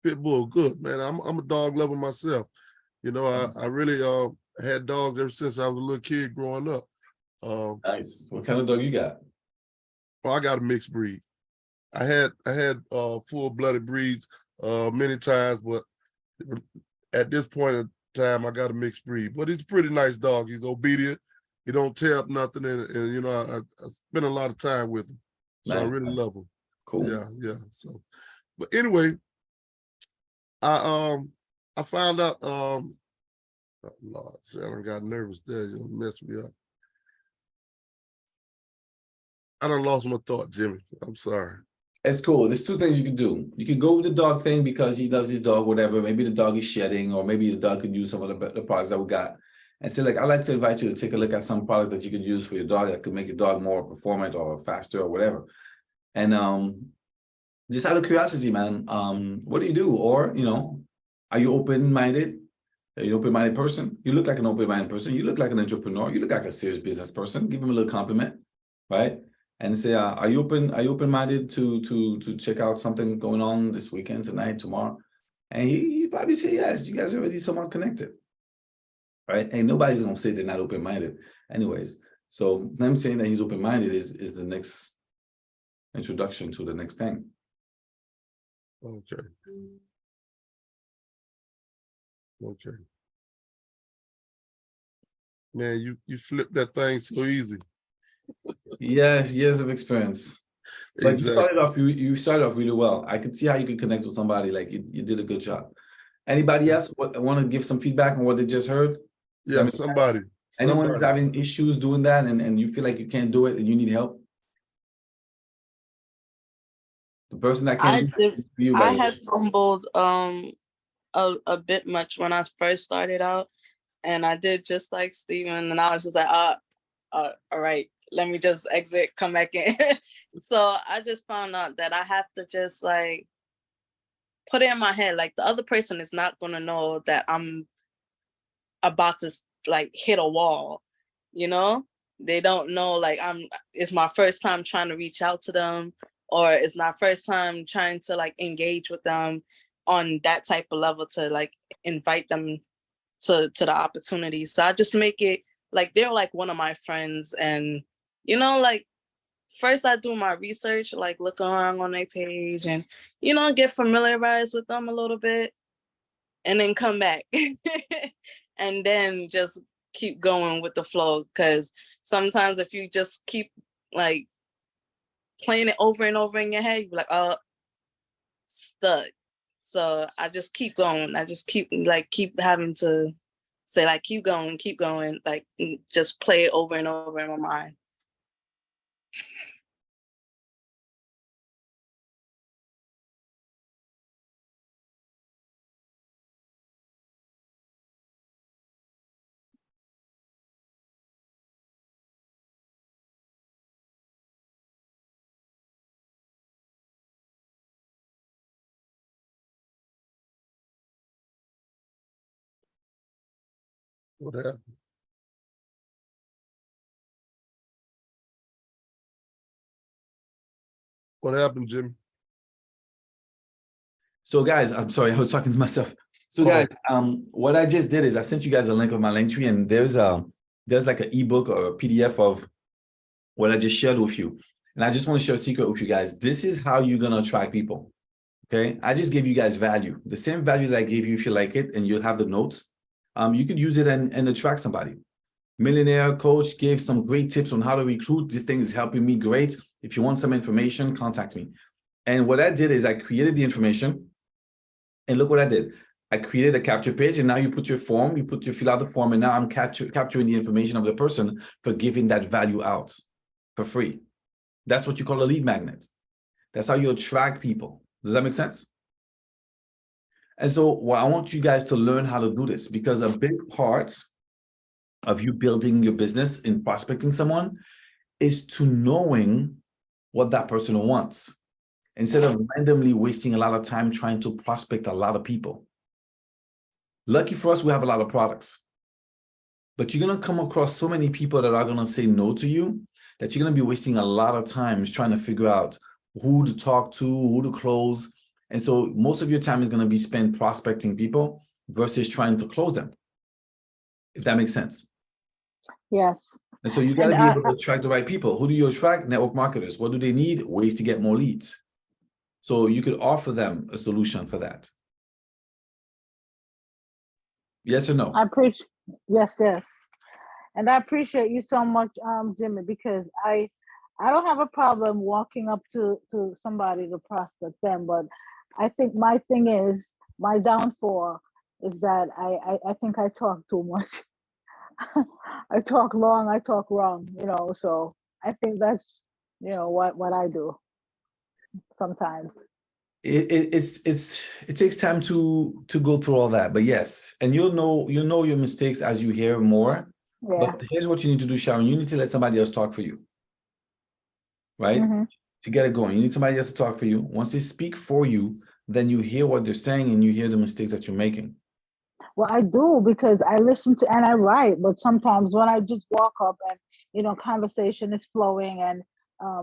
Pit bull. Good, man. I'm a dog lover myself. You know, I really had dogs ever since I was a little kid growing up. Nice. What kind of dog you got? Well, I got a mixed breed. I had full-blooded breeds many times, but at this point in time, I got a mixed breed. But he's a pretty nice dog. He's obedient. He don't tear up nothing, and you know, I spend a lot of time with him, so Nice, I really nice. love him. Cool. Yeah. So, but anyway, I found out. Oh Lord, Sarah got nervous there. You messed me up. I done lost my thought, Jimmy. I'm sorry. It's cool. There's two things you can do. You can go with the dog thing because he loves his dog, whatever. Maybe the dog is shedding, or maybe the dog could use some of the products that we got. And say, like, I'd like to invite you to take a look at some product that you could use for your dog that could make your dog more performant or faster or whatever. And just out of curiosity, man, what do you do? Or, you know, are you open-minded? Are you an open-minded person? You look like an open-minded person. You look like an entrepreneur. You look like a serious business person. Give him a little compliment, right? And say, are you open-minded to check out something going on this weekend, tonight, tomorrow? And he probably say yes. You guys are already somewhat connected, right? And nobody's gonna say they're not open-minded, anyways. So them saying that he's open-minded is the next introduction to the next thing. Okay. Okay. Man, you flipped that thing so easy. Yeah, years of experience. But Exactly. you started off really well. I could see how you could connect with somebody. Like you did a good job. Anybody else want to give some feedback on what they just heard? Yeah, somebody. Anyone who's having issues doing that and you feel like you can't do it and you need help? The person that I can't do did. it, you, I by the had way. fumbled a bit much when I first started out, and I did just like Steven, and I was just like, all right, let me just exit, come back in. So I just found out that I have to just like put it in my head, like the other person is not gonna know that I'm about to like hit a wall, you know? They don't know like it's my first time trying to reach out to them, or it's my first time trying to like engage with them on that type of level to like invite them to the opportunity. So I just make it like they're like one of my friends, and you know, like first I do my research, like look around on their page and you know, get familiarized with them a little bit and then come back and then just keep going with the flow. Because sometimes if you just keep like playing it over and over in your head, you're like, oh, stuck. So I just keep going. I just keep having to say like, keep going, like just play it over and over in my mind. What happened? What happened, Jimmy? So guys, I'm sorry, I was talking to myself. So guys, what I just did is I sent you guys a link of my link tree, and there's like an ebook or a PDF of what I just shared with you. And I just want to share a secret with you guys. This is how you're gonna attract people. Okay, I just gave you guys value, the same value that I gave you. If you like it and you'll have the notes, you could use it and attract somebody. Millionaire Coach gave some great tips on how to recruit. This thing is helping me great. If you want some information, contact me. And what I did is I created the information, and look what I did. I created a capture page, and now you put your form, you fill out the form, and now I'm capturing the information of the person for giving that value out for free. That's what you call a lead magnet. That's how you attract people. Does that make sense? And so, well, I want you guys to learn how to do this, because a big part of you building your business in prospecting someone is to knowing what that person wants instead of randomly wasting a lot of time trying to prospect a lot of people. Lucky for us, we have a lot of products, but you're going to come across so many people that are going to say no to you that you're going to be wasting a lot of time trying to figure out who to talk to, who to close. And so most of your time is going to be spent prospecting people versus trying to close them, if that makes sense. Yes. And so you got to And be able to attract the right people. Who do you attract? Network marketers. What do they need? Ways to get more leads. So you could offer them a solution for that. Yes or no? I appreciate, yes. And I appreciate you so much, Jimmy, because I don't have a problem walking up to somebody to prospect them, but I think my thing is, my downfall is that I think I talk too much. I talk long, I talk wrong, so I think that's, what I do sometimes. It takes time to go through all that, but yes, and you'll know your mistakes as you hear more. Yeah. But here's what you need to do, Sharon. You need to let somebody else talk for you, right? Mhm. To get it going, you need somebody else to talk for you. Once they speak for you, then you hear what they're saying and you hear the mistakes that you're making. Well, I do, because I listen to and I write, but sometimes when I just walk up and conversation is flowing and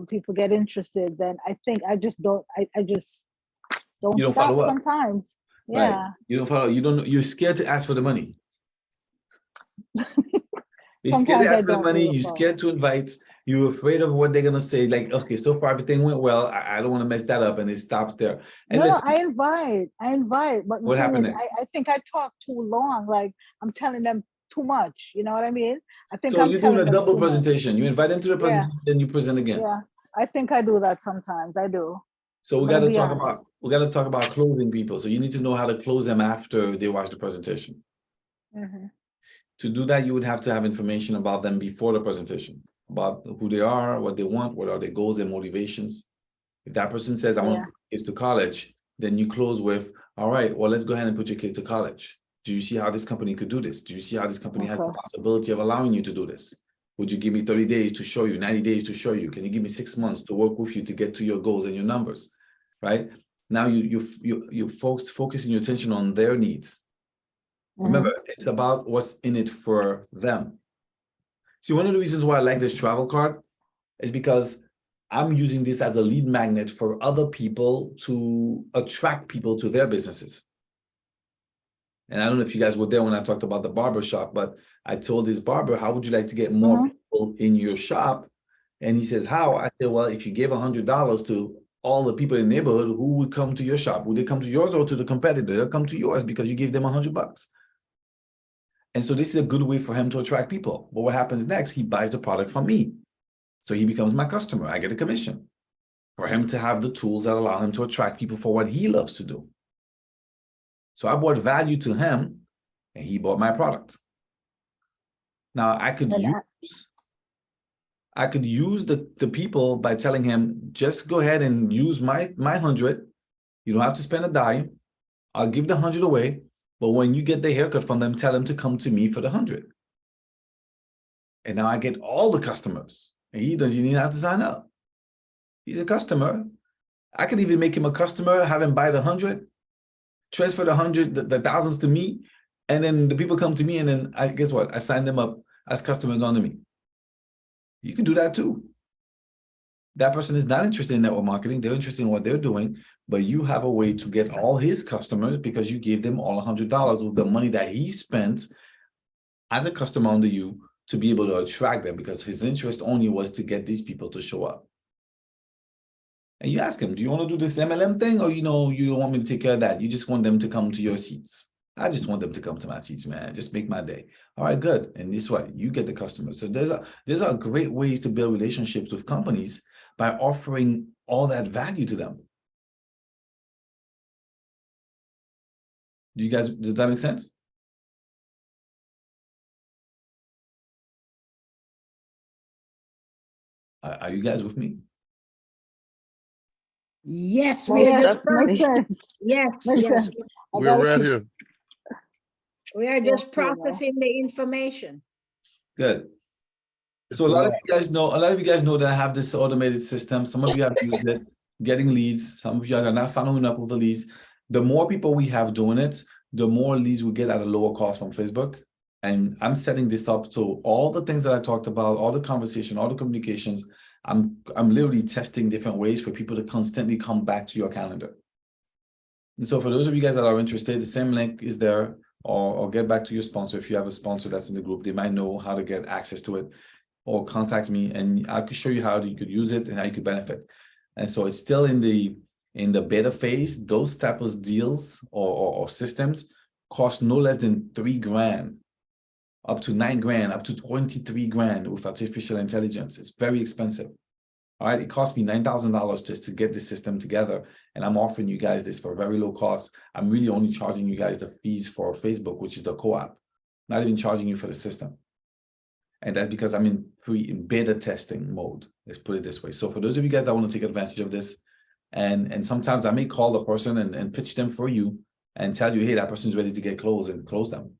people get interested, then I think I just don't. I just don't You don't stop follow up, sometimes. right? Yeah. You don't follow. You don't. You're scared to ask for the money. You're scared Sometimes to I ask for the don't money. do the You're phone. scared to invite. You're afraid of what they're gonna say. Like, okay, so far everything went well. I don't want to mess that up, and it stops there. And No, listen, I invite, but the what thing happened is, next? I think I talk too long. Like, I'm telling them too much. You know what I mean? I think So I'm you're doing telling a them double too much. presentation. You invite them to the Yeah, presentation, then you present again. yeah. I think I do that sometimes. I do. So I'm we gonna got to be talk honest. about closing people. So you need to know how to close them after they watch the presentation. Mhm. To do that, you would have to have information about them before the presentation, about who they are, what they want, what are their goals and motivations. If that person says, I want Yeah. kids to college, then you close with, all right, well, let's go ahead and put your kid to college. Do you see how this company could do this? Do you see how this company has the Okay. possibility of allowing you to do this? Would you give me 30 days to show you, 90 days to show you? Can you give me 6 months to work with you to get to your goals and your numbers, right? Now you folks focusing your attention on their needs. Remember, it's about what's in it for them. See, one of the reasons why I like this travel card is because I'm using this as a lead magnet for other people to attract people to their businesses. And I don't know if you guys were there when I talked about the barber shop, but I told this barber, how would you like to get more people in your shop? And he says, how? I said, well, if you gave $100 to all the people in the neighborhood, who would come to your shop? Would they come to yours or to the competitor? They'll come to yours because you gave them $100. And so this is a good way for him to attract people. But what happens next? He buys the product from me. So he becomes my customer. I get a commission for him to have the tools that allow him to attract people for what he loves to do. So I brought value to him and he bought my product. Now I could use the people by telling him, just go ahead and use my 100. You don't have to spend a dime. I'll give the 100 away. But when you get the haircut from them, tell them to come to me for the 100. And now I get all the customers. And he doesn't even have to sign up. He's a customer. I could even make him a customer, have him buy the 100, transfer the 100, the thousands to me, and then the people come to me, and then guess what? I sign them up as customers under me. You can do that too. That person is not interested in network marketing. They're interested in what they're doing, but you have a way to get all his customers because you gave them all $100 with the money that he spent as a customer under you to be able to attract them, because his interest only was to get these people to show up. And you ask him, do you want to do this MLM thing, or you don't want me to take care of that? You just want them to come to your seats. I just want them to come to my seats, man. Just make my day. All right, good. And this what you get the customers. So there's a great ways to build relationships with companies by offering all that value to them. Does that make sense? Are you guys with me? Yes, Well, we are yes, just makes sense. yes, Makes yes. sense. I We're gotta right keep- here. We are Yes, just we know. processing the information. Good. It's So a a lot lot. of you guys know, that I have this automated system. Some of you have used it, getting leads. Some of you are not following up with the leads. The more people we have doing it, the more leads we get at a lower cost from Facebook. And I'm setting this up so all the things that I talked about, all the conversation, all the communications, I'm literally testing different ways for people to constantly come back to your calendar. And so for those of you guys that are interested, the same link is there, or get back to your sponsor. If you have a sponsor that's in the group, they might know how to get access to it, or contact me and I could show you how you could use it and how you could benefit. And so it's still in the beta phase. Those type of deals or systems cost no less than $3,000, up to $9,000, up to $23,000 with artificial intelligence. It's very expensive. All right, it cost me $9,000 just to get the system together, and I'm offering you guys this for a very low cost. I'm really only charging you guys the fees for Facebook, which is the co-op, not even charging you for the system. And that's because I'm in beta testing mode. Let's put it this way. So for those of you guys that want to take advantage of this, and sometimes I may call the person and pitch them for you and tell you, hey, that person's ready to get closed, and close them.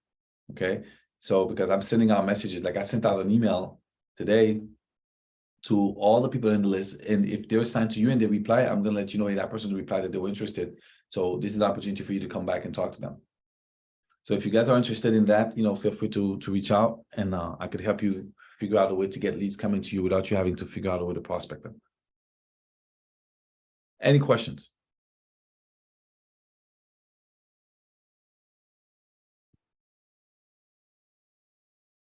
Okay. So because I'm sending out messages, like I sent out an email today to all the people in the list, and if they're assigned to you and they reply, I'm gonna let you know, hey, that person replied that they were interested. So this is an opportunity for you to come back and talk to them. So if you guys are interested in that, feel free to reach out, and I could help you figure out a way to get leads coming to you without you having to figure out a way to prospect them. Any questions?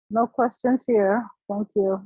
No questions here. Thank you.